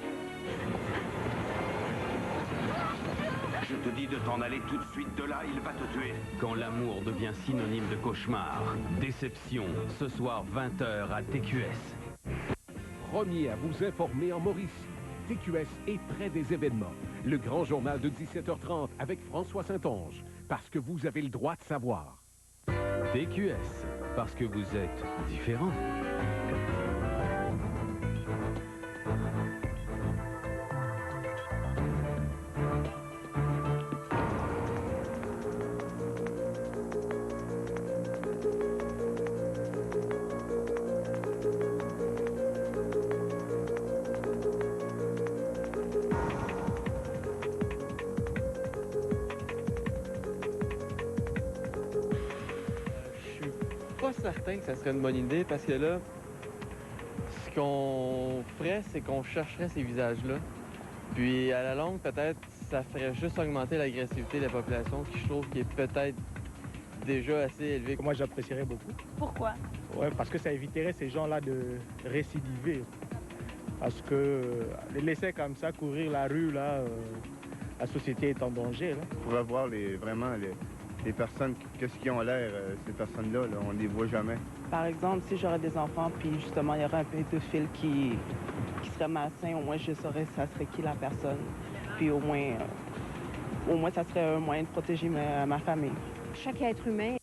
Je te dis de t'en aller tout de suite de là, il va te tuer. Quand l'amour devient synonyme de cauchemar. Déception, ce soir 20h à TQS. Premier à vous informer en Mauricie. TQS est près des événements. Le grand journal de 17h30 avec François Saint-Onge. Parce que vous avez le droit de savoir. TQS, parce que vous êtes différent. Pas certain que ça serait une bonne idée parce que là, ce qu'on ferait, c'est qu'on chercherait ces visages-là. Puis à la longue, peut-être, ça ferait juste augmenter l'agressivité de la population, qui je trouve qui est peut-être déjà assez élevée. Moi, j'apprécierais beaucoup. Pourquoi? Ouais, parce que ça éviterait ces gens-là de récidiver. Parce que les laisser comme ça courir la rue, là, la société est en danger. Là. On pourrait voir vraiment les personnes, qu'est-ce qu'ils ont l'air, ces personnes-là, là, on ne les voit jamais. Par exemple, si j'aurais des enfants, puis justement, il y aurait un pédophile qui serait malsain, au moins je saurais ça serait qui la personne. Puis au moins ça serait un moyen de protéger ma famille. Chaque être humain...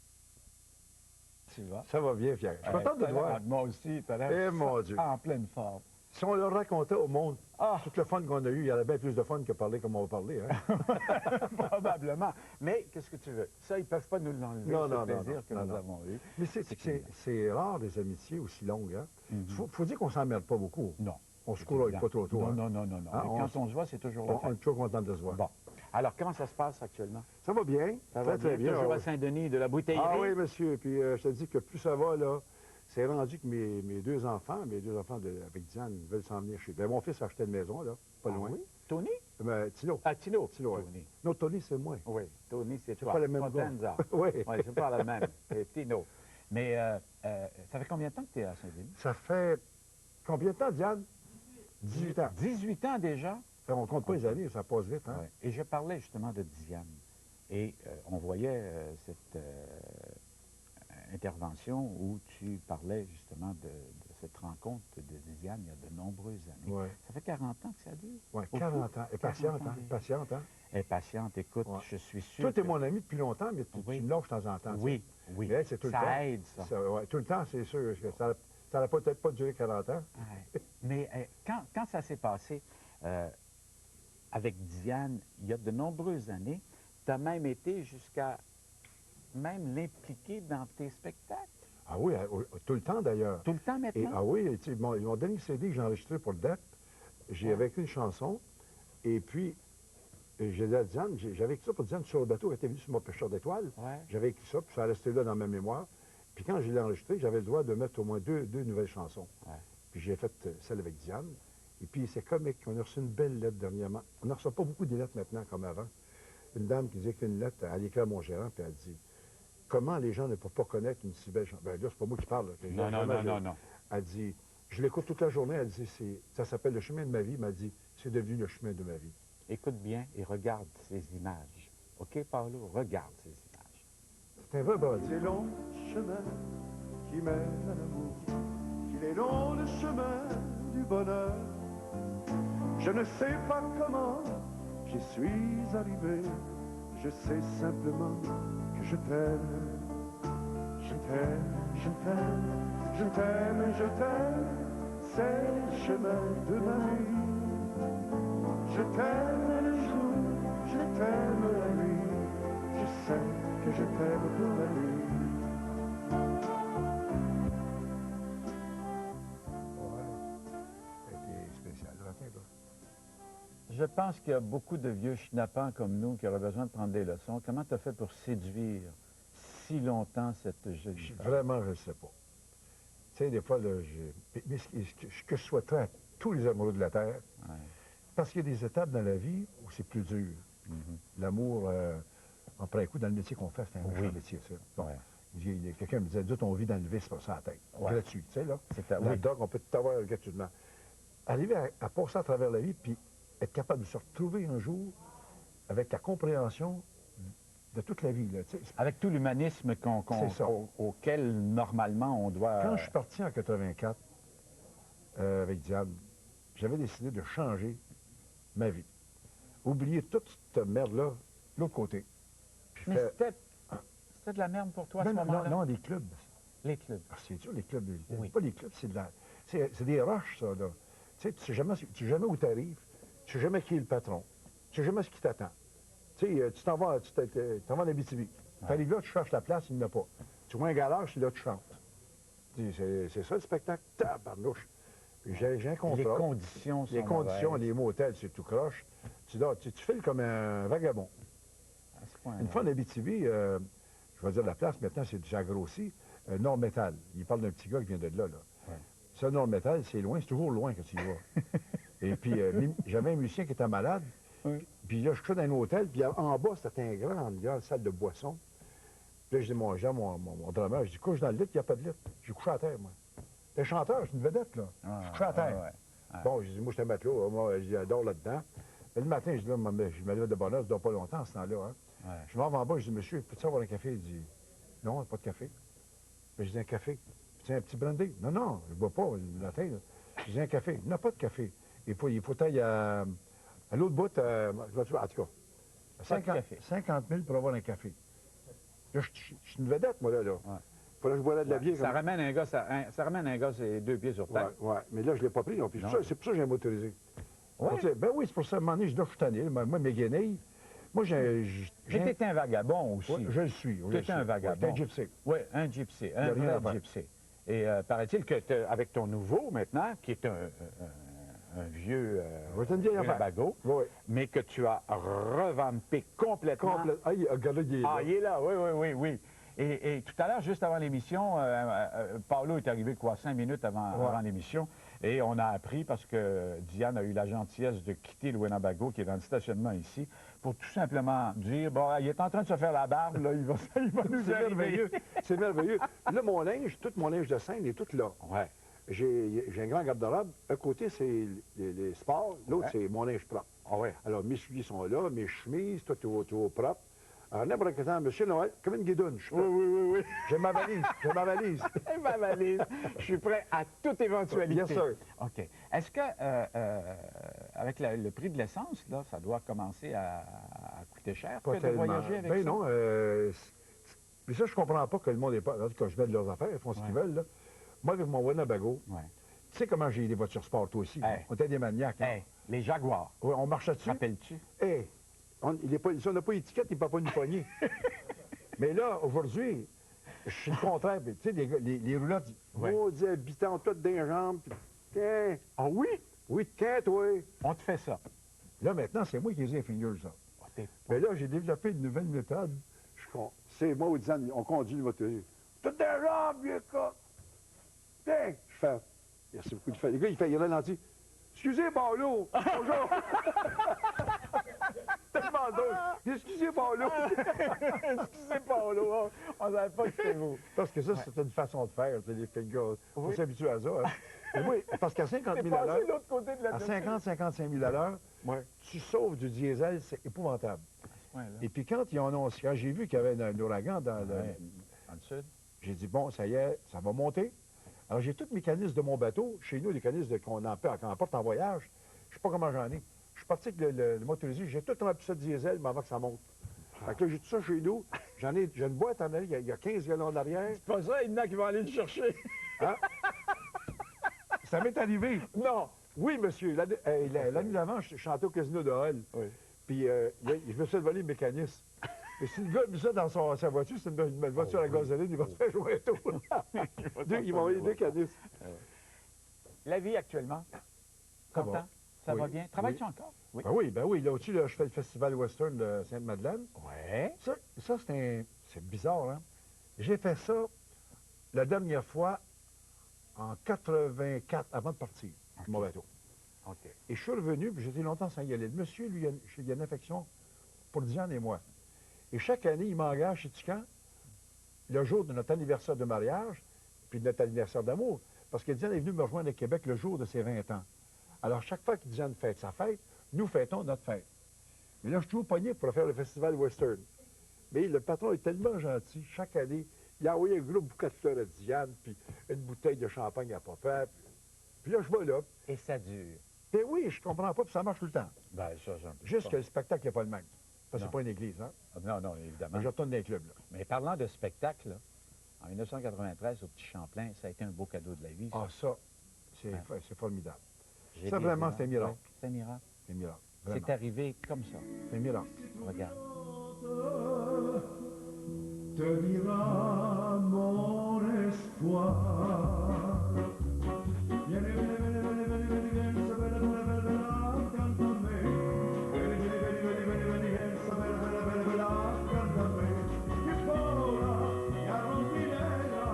Tu vas? Ça va bien, Pierre. Je suis content de te voir. Moi aussi, tu as l'air Eh mon Dieu. en pleine forme. Si on leur racontait au monde tout le fun qu'on a eu, il y aurait bien plus de fun que parler comme on va parler. Hein? Probablement. Mais qu'est-ce que tu veux? Ça, ils ne peuvent pas nous l'enlever, ce plaisir que nous avons eu. Mais c'est rare, des amitiés aussi longues. Hein? Faut dire qu'on ne s'emmerde pas beaucoup. Non. On se court pas trop tôt. Non. Hein? Quand on se voit, c'est toujours la fête. On est toujours content de se voir. Bon. Alors, comment ça se passe actuellement? Ça va bien. Ça va très bien. Toujours à Saint-Denis de la bouteillerie? Ah oui, monsieur. Puis je te dis que plus ça va, là, c'est rendu que mes deux enfants avec Diane, veulent s'en venir chez. Ben, mon fils a acheté une maison, là, pas loin. Oui? Tony? Tino. Ah, Tino. Tony. Non, Tony, c'est moi. Oui, Tony, c'est toi. pas le même Potenza. Oui. Oui, c'est pas le même. C'est Tino. Mais ça fait combien de temps que tu es à Saint-Denis? Ça fait combien de temps, Diane? 18 ans. 18 ans déjà? On ne compte pas les années, ça passe vite. Hein? Ouais. Et je parlais justement de Diane. Et on voyait cette intervention où tu parlais justement de cette rencontre de Diane il y a de nombreuses années. Ouais. Ça fait 40 ans que ça dure? Oui, 40 ans. Et patiente, hein? Patiente, hein? Et patiente, écoute, je suis sûr. Toi, tu es mon ami depuis longtemps, mais tu me lâches de temps en temps. Oui, oui. Mais c'est tout le temps. Ça aide, ça. Ouais, tout le temps, c'est sûr. Ça n'a peut-être pas duré 40 ans. Ouais. Mais quand ça s'est passé avec Diane, il y a de nombreuses années, tu as même été jusqu'à même l'impliquer dans tes spectacles. Ah oui, tout le temps d'ailleurs. Tout le temps maintenant? Ah oui, ils m'ont donné une CD que j'ai enregistré pour le DEP. J'ai avec une chanson. Et puis, j'ai dit à Diane, j'avais écrit ça pour Diane sur le bateau, elle était venue sur mon pêcheur d'étoiles. Ouais. J'avais écrit ça, puis ça a resté là dans ma mémoire. Puis quand je l'ai enregistré, j'avais le droit de mettre au moins deux nouvelles chansons. Ouais. Puis j'ai fait celle avec Diane. Et puis c'est comique, on a reçu une belle lettre dernièrement. On ne reçoit pas beaucoup de lettres maintenant comme avant. Une dame qui disait qu'une lettre, elle écrit à mon gérant, puis elle dit « Comment les gens ne peuvent pas connaître une si belle chanson? » Ben là, c'est pas moi qui parle. Là, non. Elle dit « Je l'écoute toute la journée. » Elle dit « Ça s'appelle Le chemin de ma vie. » Elle m'a dit « C'est devenu le chemin de ma vie. » Écoute bien et regarde ces images. OK, Paolo? Regarde ces images. C'est un vrai bordel. C'est long chemin qui mène à l'amour. Il est long le chemin du bonheur. Je ne sais pas comment j'y suis arrivé. Je sais simplement que je t'aime. Je t'aime, je t'aime, je t'aime, je t'aime. C'est le chemin de ma vie. Je t'aime le jour, je t'aime la nuit. Je sais que je t'aime pour la nuit. Je pense qu'il y a beaucoup de vieux schnappants comme nous qui auraient besoin de prendre des leçons. Comment tu as fait pour séduire si longtemps cette jolie femme? Vraiment, je ne sais pas. Tu sais, des fois, là, mais ce que je souhaiterais à tous les amoureux de la Terre, parce qu'il y a des étapes dans la vie où c'est plus dur. L'amour, en prend un coup dans le métier qu'on fait, c'est un méchant métier, ça. Bon. Quelqu'un me disait, on vit dans le vice, pas ça à la tête. Gratuit, tu sais, là. La dog, on peut tout avoir gratuitement. Arriver à passer à travers la vie, puis être capable de se retrouver un jour avec la compréhension de toute la vie, là. Avec tout l'humanisme auquel, normalement, on doit... Quand je suis parti en 84 avec Diane, j'avais décidé de changer ma vie. Oublier toute cette merde-là, l'autre côté. Mais c'était de la merde pour toi à ce moment-là? Non, les clubs. Les clubs. Ah, c'est dur, les clubs. Pas les clubs, c'est des roches, ça, là. Tu sais, tu sais jamais où tu arrives, tu sais jamais qui est le patron, tu sais jamais ce qui t'attend. Tu sais, tu t'en vas en Abitibi. Tu arrives là, tu cherches la place, il n'y en a pas. Tu vois un garage, c'est là que tu chantes. C'est ça le spectacle. Tabarnouche. J'ai un contrat. Les conditions sont Les conditions, mauvaises. les motels, c'est tout croche. Tu files comme un vagabond. Une fois en Abitibi, je vais dire la place, maintenant c'est déjà grossi, Nord Métal. Il parle d'un petit gars qui vient de là. Ça, Nord Métal, c'est loin, c'est toujours loin que tu y vas. Et puis, j'avais un musicien qui était malade. Puis là, je suis dans un hôtel, puis en bas, c'était un grand salle de boisson. Puis là, je dis, mon drummer, je dis, couche dans le lit, il n'y a pas de lit. J'ai couché à terre, moi. T'es chanteur, je suis une vedette, là. Je couche à terre. Bon, je dis, moi, je suis un matelot, moi, je dors là-dedans. Mais le matin, je dis, là, je me lève de bonne heure, je dors pas longtemps, ce temps-là. Je m'en vais en bas, je dis, monsieur, peux-tu avoir un café? Il dit, non, pas de café. Puis je dis, un café. Puis un petit brandy. Non, non, je ne bois pas le matin. Je dis, un café. Il n'a pas de café. Il faut aller à l'autre bout, en tout cas, 50 000 pour avoir un café. Là, je suis une vedette, moi, là. Il fallait que je boive de la bière. Ça ramène un gars, c'est 2 pieds sur terre. Oui, mais là, je ne l'ai pas pris. C'est pour ça que j'ai motorisé. Ben oui, c'est pour ça, à un moment donné, je dis, je suis tanné. Moi, mes guenilles, moi, j'ai... Mais t'es un vagabond aussi. Oui, je le suis. T'es un vagabond. Un gypsy. Oui, un gypsy, un vrai gypsy. Et paraît-il que avec ton nouveau, maintenant, qui est un vieux Winnebago, mais que tu as revampé complètement. Ah, regarde, il est là. Ah, il est là, oui. Et tout à l'heure, juste avant l'émission, Paolo est arrivé, 5 minutes avant l'émission, et on a appris, parce que Diane a eu la gentillesse de quitter le Winnebago, qui est dans le stationnement ici, pour tout simplement dire, bon, il est en train de se faire la barbe, là, il va nous arriver. C'est merveilleux. Là, tout mon linge de scène est tout là. J'ai un grand garde-robe. Un côté, c'est les sports. L'autre, c'est mon linge propre. Alors, mes souliers sont là, mes chemises, tout est propre. Alors, n'importe quand, monsieur Noël, comme une guidoune. Oui. J'ai ma valise. Ma valise. Je suis prêt à toute éventualité. Bien sûr. OK. Est-ce que, avec le prix de l'essence, là, ça doit commencer à coûter cher pas de voyager avec ça? Non. Mais ça, je comprends pas que le monde n'est pas... En tout cas, je mets de leurs affaires, ils font ce qu'ils veulent, là. Moi, avec mon Winnebago, tu sais comment j'ai des voitures sport, toi aussi. On était des maniaques. Les Jaguars. Oui, on marchait dessus. Rappelles-tu? Si on n'a pas d'étiquette, il ne peut pas nous poigner. Mais là, aujourd'hui, je suis le contraire. Tu sais, les roulottes, maudits habitants, toutes des jambes. Tiens. Ah oui? Oui, tiens, toi. On te fait ça. Là, maintenant, c'est moi qui les ai fingers, ça. Mais là, j'ai développé une nouvelle méthode. C'est moi, Diane, on conduit le moteur. Toutes des jambes, vieux cas. Tiens. Je fais. Merci beaucoup. Le gars, il ralentit. Excusez, Paolo. Bonjour. Tellement drôle. Excusez, Paolo. Excusez, Paolo. On ne savait pas que c'était vous. Parce que ça, c'est une façon de faire, les fingers. Il faut s'habituer à ça. Hein. Oui, parce qu'à 50 000 à l'heure, à 50-55 000 à l'heure, tu sauves du diesel, c'est épouvantable. Et puis quand j'ai vu qu'il y avait un ouragan dans le sud, j'ai dit, bon, ça y est, ça va monter. Alors, j'ai tous mes canisses de mon bateau. Chez nous, les canisses qu'on emporte en voyage, je ne sais pas comment j'en ai. Je suis parti avec le motorisé, j'ai tout rempli ça de diesel, mais avant que ça monte. Fait que là, j'ai tout ça chez nous. J'ai une boîte en arrière, il y a 15 gallons d'arrière. C'est pas ça, il y en a qui vont aller le chercher. Hein? Ça m'est arrivé. Non. Oui, monsieur. L'année d'avant, je chantais au Casino de Hall. Puis, je me suis volé le mécanisme. Et si le gars a mis ça dans sa voiture, c'est une voiture à gasoline, il va se faire jouer un tour. Ils vont envoyer 2 canisses. La vie actuellement, content? Ça va bien? Travailles-tu encore? Oui. Ben oui, là au-dessus, je fais le Festival Western de Sainte-Madeleine. Oui. Ça c'est bizarre, hein? J'ai fait ça la dernière fois en 84, avant de partir, mon bateau. Et je suis revenu, puis j'étais longtemps sans y aller. Le monsieur, lui, il a une affection pour Diane et moi. Et chaque année, il m'engage, sais-tu quand? Le jour de notre anniversaire de mariage, puis de notre anniversaire d'amour. Parce que Diane est venue me rejoindre à Québec le jour de ses 20 ans. Alors, chaque fois que Diane fête sa fête, nous fêtons notre fête. Mais là, je suis toujours pogné pour faire le festival western. Mais le patron est tellement gentil. Chaque année, il a envoyé un gros bouquet de fleurs à Diane, puis une bouteille de champagne à papa. Puis là, je vais là. Et ça dure. Ben oui, je comprends pas, puis ça marche tout le temps. Ben, ça, j'en peux Juste pas. que le spectacle n'est pas le même. Parce que Non. c'est pas une église, hein? Non, non, évidemment. Mais je retourne dans les clubs, là. Mais parlant de spectacle, là, en 1993, au Petit Champlain, ça a été un beau cadeau de la vie. Ah, ça, c'est Ouais. c'est formidable. J'ai Ça, des vraiment, images. c'est un miracle. Ouais, c'est un miracle. C'est un miracle. Vraiment. C'est arrivé comme ça. C'est un miracle. Regarde. Te dira mon espoir. Vieni, vieni, vieni, vieni, vieni, vieni, vieni, sa bella, bella, bella, bella, accanto a me. Vieni, vieni, vieni, vieni, vieni, vieni, vieni, sa bella, bella, bella, bella, accanto a me. Che vola, mia rondinella,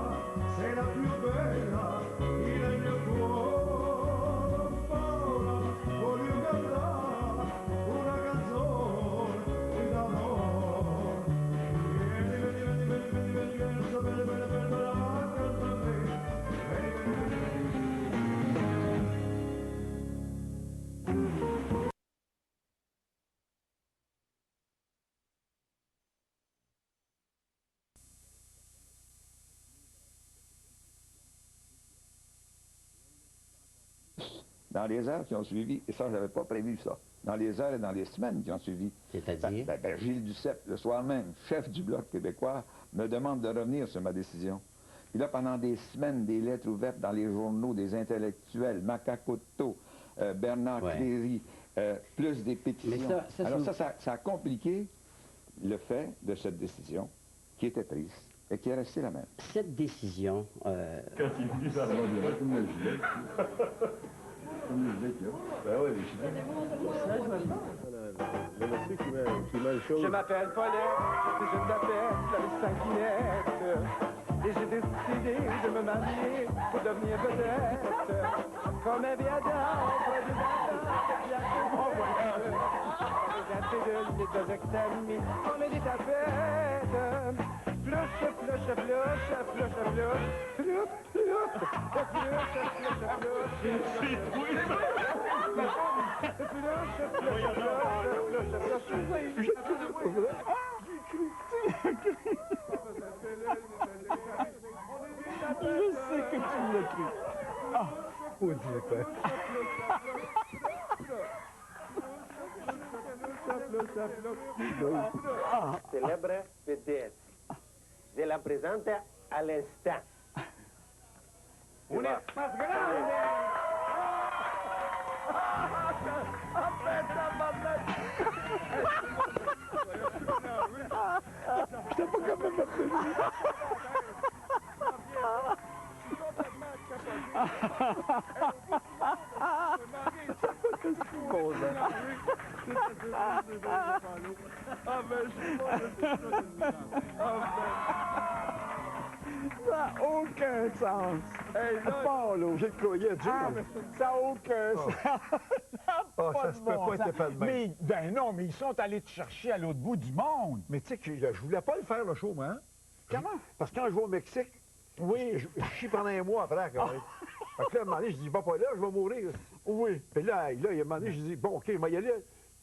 sei la più bella, il mio cuore. Vola, voglio cantare una canzone d'amore. Vieni, vieni, vieni, vieni, vieni, vieni, vieni, sa bella, bella, bella, bella, accanto a me. Vieni, vieni, vieni, vieni. Dans les heures qui ont suivi, et ça, je n'avais pas prévu ça, dans les heures et dans les semaines qui ont suivi. C'est-à-dire? Gilles Duceppe, le soir même, chef du Bloc québécois, me demande de revenir sur ma décision. Puis là, pendant des semaines, des lettres ouvertes dans les journaux, des intellectuels, Macacoto, Bernard Cléry, plus des pétitions. Mais Alors ça a compliqué le fait de cette décision qui était prise et qui est restée la même. Cette décision... Quand il me dit ça, comme le gilet. Comme le gilet, ben oui, les gilets. Le monsieur qui met le show. Je m'appelle Paulette, je t'appelle la sanguinette. Et j'ai décidé de me marier pour devenir vedette. Comme un viadeur, près du on est des tapettes. Flush, flush, flush, flush, flush, flush, Je sais que tu l'as cru. Ah, oh, dis-le Célèbre vedette. Je la présente à l'instant. Un espace grande! Je t'ai pas capable de m'abstenir. Ça n'a aucun sens. Hey, là, Paulo. Je le croyais dur. Ça n'a aucun sens. Ça se peut pas être fait de même. Mais, ben non, mais ils sont allés te chercher à l'autre bout du monde. Mais tu sais que je voulais pas le faire, le show, moi. Hein? Comment? Parce que quand je vais au Mexique, je chie pendant un mois après. Quand même. Fait que là, à un moment donné, je dis, va pas là, je vais mourir. Oui. Puis là, il y a un moment donné, je dis, bon, OK, je vais y aller.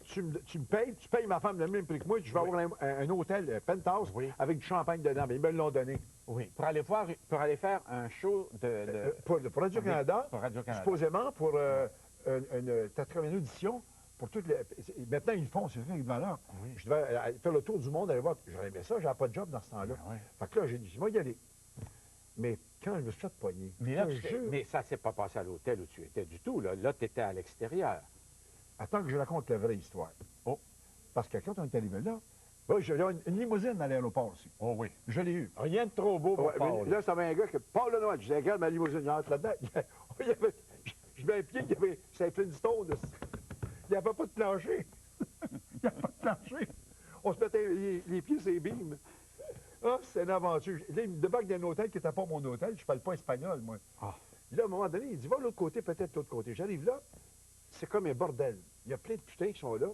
Tu me payes, tu payes ma femme le même prix que moi, je vais avoir un hôtel penthouse avec du champagne dedans. Mais ils me l'ont donné. Oui, pour aller faire un show de... Pour Radio-Canada, pour Radio-Canada. supposément pour une audition pour toutes les... Maintenant, ils le font, c'est vrai, avec valeur. Oui. Je devais faire le tour du monde, aller voir. J'aurais aimé ça, j'avais pas de job dans ce temps-là. Fait que là, j'ai dit, moi, y aller. Mais quand je me suis fait pogner, Mais, là, mais ça s'est pas passé à l'hôtel où tu étais du tout. Là, tu étais à l'extérieur. Attends que je raconte la vraie histoire. Oh. Parce que quand on est arrivé là, j'avais une limousine à l'aéroport aussi. Oh oui. Je l'ai eu. Rien de trop beau pour Paul. Là, ça avait un gars qui Paul Lenoir. Je disais, regarde ma limousine, il entre là-dedans. Je mets un pied, il y avait Flintstone. Il n'y avait pas de plancher. Il n'y avait pas de plancher. On se mettait les pieds sur les beams. Ah, c'est une aventure. Là, il me débarque dans un hôtel qui n'était pas mon hôtel. Je parle pas espagnol, moi. Ah. Là, à un moment donné, il dit, va de l'autre côté, peut-être de l'autre côté. J'arrive là, c'est comme un bordel. Il y a plein de putains qui sont là.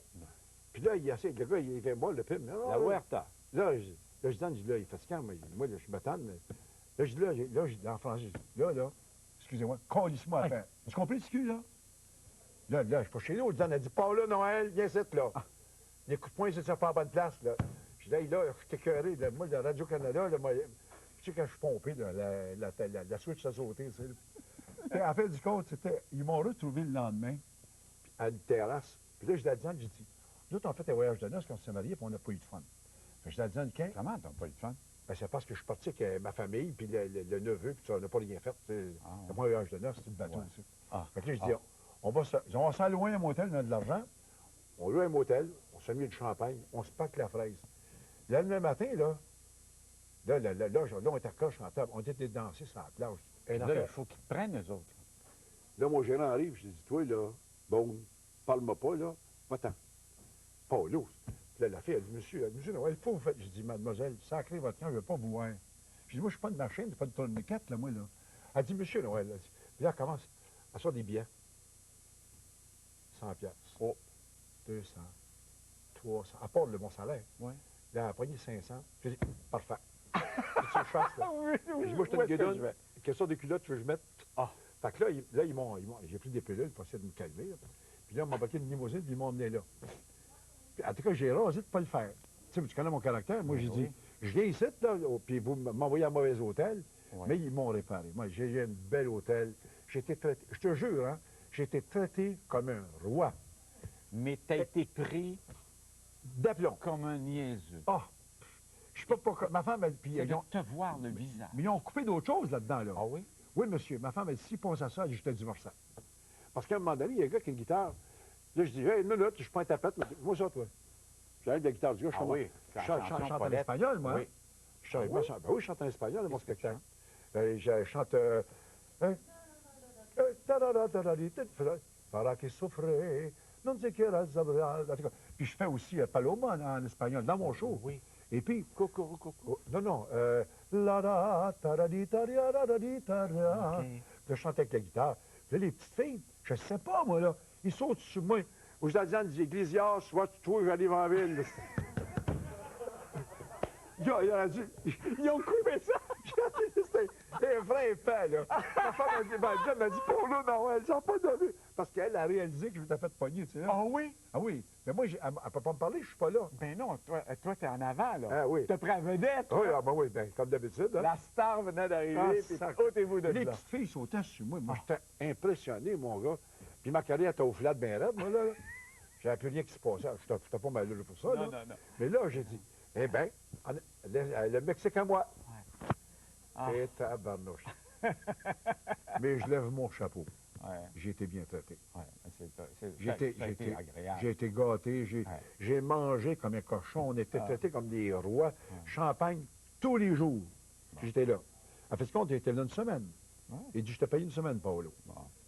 Puis là, il essaie, le gars, il vient boire le pim. La huerta. Là, je dis, là, il est fatiguant. Moi, là, je m'attends. Là, je dis, en français, je dis, là, excusez-moi, calisse-moi à faire. Tu comprends ce que là? Là, je suis pas chez nous. Elle a dit, pas là, Noël, viens ici, là. Les coups de poing, c'est ça, pas à bonne place, là. Je dis, là, je suis écœuré. Moi, de Radio-Canada, là, moi, tu sais, quand je suis pompé, là, la switch a sauté, tu sais. En fait, du compte, ils m'ont retrouvé le lendemain, à une terrasse. Puis là, je dis à Diane, j'ai dit, nous, on a fait un voyage de noces quand on s'est mariés, puis on n'a pas eu de fun. Puis je dis à Diane, comment t'as pas eu de fun? Ben, c'est parce que je suis parti avec ma famille, puis le neveu, puis ça, on n'a pas rien fait. C'est pas un voyage de noces, c'est le bateau aussi. Fait que là, je dis, on va s'en louer un motel, on a de l'argent. On loue un motel, on s'est mis du champagne, on se pack la fraise. Le lendemain matin, là, on était accroché en table, on était dansés sur la plage. Là, il faut qu'ils te prennent, eux autres. Là, mon gérant arrive, je lui dis, toi, là, bon, parle-moi pas, là, va-t'en. Pas l'eau. Puis là, la fille, elle dit, monsieur Noël, faut vous faire. Je dis, mademoiselle, sacrez votre camp, je ne veux pas vous voir. Je dis, moi, je ne suis pas de machine, pas de tourniquette, là, moi, là. Elle dit, monsieur Noël, elle dit, puis là, elle commence à sortir des billets. 100 piastres. Oh. 200. 300. À part le bon salaire. Oui. Là, elle a pogné 500. J'ai dit, parfait. Qu'est-ce que je fasse, là? Je dis, moi, je te guédonne. Quelle sorte de culotte tu veux que je mette? Ah. Fait que là, j'ai pris des pilules pour essayer de me calmer. Là. Puis là, on m'a embarqué une limousine, puis ils m'ont emmené là. Puis, en tout cas, j'ai rasé de ne pas le faire. Tu sais, tu connais mon caractère. Moi, j'ai dit, je viens ici, là, puis vous m'envoyez à un mauvais hôtel. Ouais. Mais ils m'ont réparé. Moi, j'ai un bel hôtel. J'ai été traité, je te jure, hein, j'ai été traité comme un roi. Mais t'as été pris d'aplomb. Comme un niaiseux. Ah! Je sais pas, ma femme, elle... Puis, c'est de te voir le visage. Mais ils ont coupé d'autres choses là-dedans, là. Ah oui? Oui, monsieur. Ma femme, elle dit, s'il pense à ça, elle dit, je te divorçais. Parce qu'à un moment donné, il y a un gars qui a une guitare. Là, je dis, hey, une minute, je suis pas un tapette. Moi, ça, toi. J'arrive de la guitare du gars, je chante en espagnol, moi. Oui. Je chante en espagnol, mon spectacle. Je chante... Para que sufre, non se quiera saber. Puis je fais aussi Paloma en espagnol, dans mon show. Oui. Et puis... Non. Je chante avec la guitare. Là, les petites filles, je sais pas, moi, là, ils sautent sur moi. Aux Indiens des Ecclésias, soit toi, j'arrive en ville. Ils ont coupé ça. C'était un vrai épais, là. Ma femme m'a dit, pour là, non, elle s'en pas donné. Parce qu'elle a réalisé que je m'étais fait pogner, tu sais. Ah oui? Ah oui. Mais moi, elle ne peut pas me parler, je suis pas là. Ben non, toi, t'es en avant, là. Ah oui. T'as pris la vedette. Oui, comme d'habitude. Hein? La star venait d'arriver, puis ôtez-vous de là. Les petites filles sautaient sur moi. Moi, j'étais impressionné, mon gars. Puis ma carrière était au flat bien raide, moi, là. J'avais plus rien qui se passait. Je n'étais pas malheureux pour ça, là. Non. Mais là, j'ai dit, eh bien, le Mexique à moi. Et tabarnouche. Mais je lève mon chapeau. Ouais. J'ai été bien traité. Ouais, j'ai été gâté. J'ai mangé comme un cochon. On était traités comme des rois. Champagne tous les jours. J'étais là. En fait, compte, il était là une semaine. Il dit, je t'ai payé une semaine, Paolo.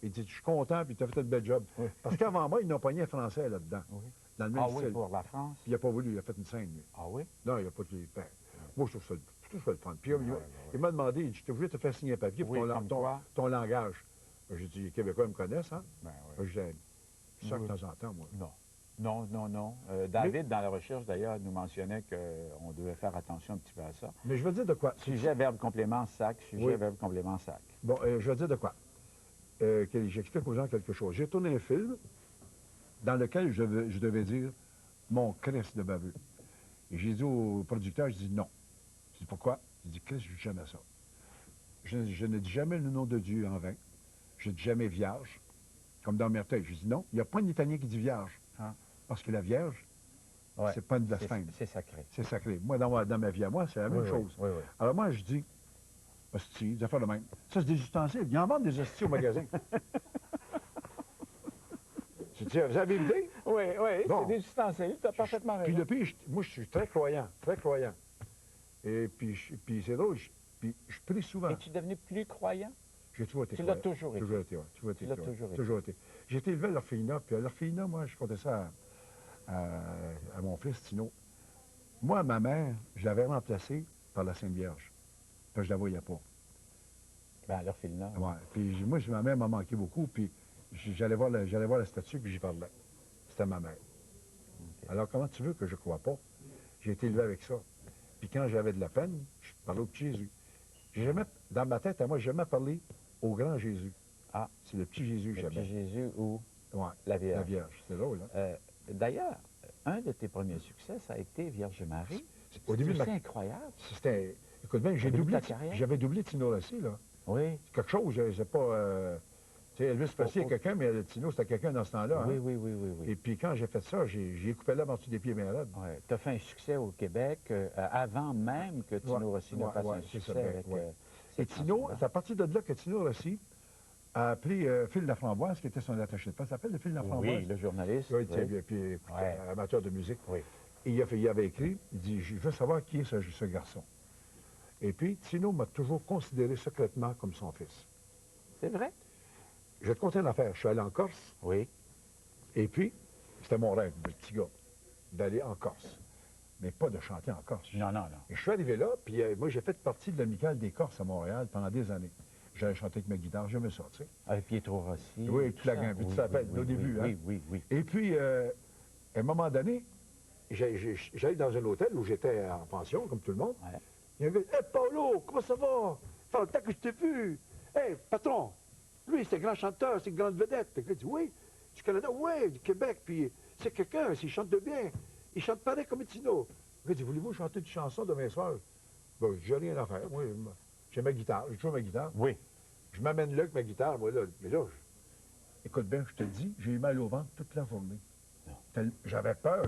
Il dit, je suis content, puis tu as fait un bel job. Parce qu'avant moi, ils n'ont pogné un Français là-dedans. Dans le même style. Oui, pour la France? Puis il n'a pas voulu, il a fait une scène, lui. Ah oui? Non, il n'a pas de peine. Moi, je trouve ça le fun. Puis il m'a demandé, il dit, je t'ai voulu te faire signer un papier pour ton langage. J'ai dit, les Québécois me connaissent, hein? Ben oui. J'ai ça de temps en temps, moi. Non. David, dans la recherche, d'ailleurs, nous mentionnait qu'on devait faire attention un petit peu à ça. Mais je veux dire de quoi? Sujet, verbe, complément, sac. Sujet, verbe, complément, sac. Bon, je veux dire de quoi? J'explique aux gens quelque chose. J'ai tourné un film dans lequel je devais dire mon Christ de baveux. Et j'ai dit au producteur, je dis non. Je dis pourquoi? Il dit Christ, je dis jamais ça. Je ne dis jamais le nom de Dieu en vain. Je ne dis jamais vierge, comme dans Merteuil. Je dis non, il n'y a pas un Italien qui dit vierge. Hein? Parce que la vierge, c'est pas une blasphème. C'est sacré. C'est sacré. Moi, dans ma vie à moi, c'est la même chose. Oui. Alors moi, je dis, hostie, des affaires de même. Ça, c'est des ustensiles. Ils en vendent des hosties au magasin. Vous avez l'idée? Oui, bon. C'est des ustensiles. Tu as parfaitement raison. Puis depuis, moi, je suis très croyant. Et puis c'est drôle, puis je prie souvent. Es-tu devenu plus croyant? J'ai toujours été croyant. Tu l'as toujours été? Toujours été. J'ai été élevé à l'orphelinat, puis à l'orphelinat, moi, je comptais ça à mon fils Tino. Moi, ma mère, je l'avais remplacée par la Sainte Vierge. Puis je la voyais pas. Ben, alors, Philina. Ouais. Puis moi, ma mère m'a manqué beaucoup, puis j'allais voir la statue, puis j'y parlais. C'était ma mère. Okay. Alors, comment tu veux que je croie pas? J'ai été élevé avec ça. Puis quand j'avais de la peine, je parlais au petit Jésus. J'ai jamais, dans ma tête, à moi, j'ai jamais parlé au grand Jésus. Ah. C'est le petit Jésus que j'avais. Le petit Jésus ou la Vierge. La Vierge, c'est drôle, hein? D'ailleurs, un de tes premiers succès, ça a été Vierge Marie. Au début, c'est incroyable. C'était... Écoute bien, j'avais doublé Tino Rossi, là. Oui. C'est quelque chose, c'est pas... tu sais, Elvis Presley est quelqu'un, mais Tino, c'était quelqu'un dans ce temps-là. Oui, hein? oui. Et puis quand j'ai fait ça, j'ai coupé l'herbe en dessous des pieds bien raides. Oui. Tu as fait un succès au Québec avant même que Tino Rossi ne fasse un succès avec... Et Tino, c'est à partir de là que Tino Rossi a appelé Phil Laframboise, qui était son attaché de presse. Ça s'appelle le Phil Laframboise. Oui, le journaliste. Oui, puis amateur de musique. Oui. Et il avait écrit, il dit, je veux savoir qui est ce garçon. Et puis, Tino m'a toujours considéré secrètement comme son fils. C'est vrai? Je vais te conter une affaire. Je suis allé en Corse. Oui. Et puis, c'était mon rêve, de petit gars, d'aller en Corse. Mais pas de chanter en Corse. Non. Et je suis arrivé là, puis moi, j'ai fait partie de l'amicale des Corses à Montréal pendant des années. J'allais chanter avec ma guitare, j'aimais ça, tu sais. Avec Pietro Rossi. Oui, toute la gang, puis tu t'appelles, au début, hein. Oui. Et puis, à un moment donné, j'allais dans un hôtel où j'étais en pension, comme tout le monde. Ouais. Il y avait, « Hé, Paolo, comment ça va? Ça fait longtemps que je t'ai vu. Hé, patron, lui, c'est un grand chanteur, c'est une grande vedette. » Il dit, « Oui, du Canada, oui, du Québec, puis c'est quelqu'un, s'il chante de bien. Il chante pareil comme Tino. » Il dit, « Voulez-vous chanter une chanson demain soir? » Ben, j'ai rien à faire. Moi, j'ai ma guitare, j'ai toujours ma guitare. Oui. Je m'amène là avec ma guitare, moi, là. Mais là, écoute bien, je te dis, j'ai eu mal au ventre toute la journée. J'avais peur.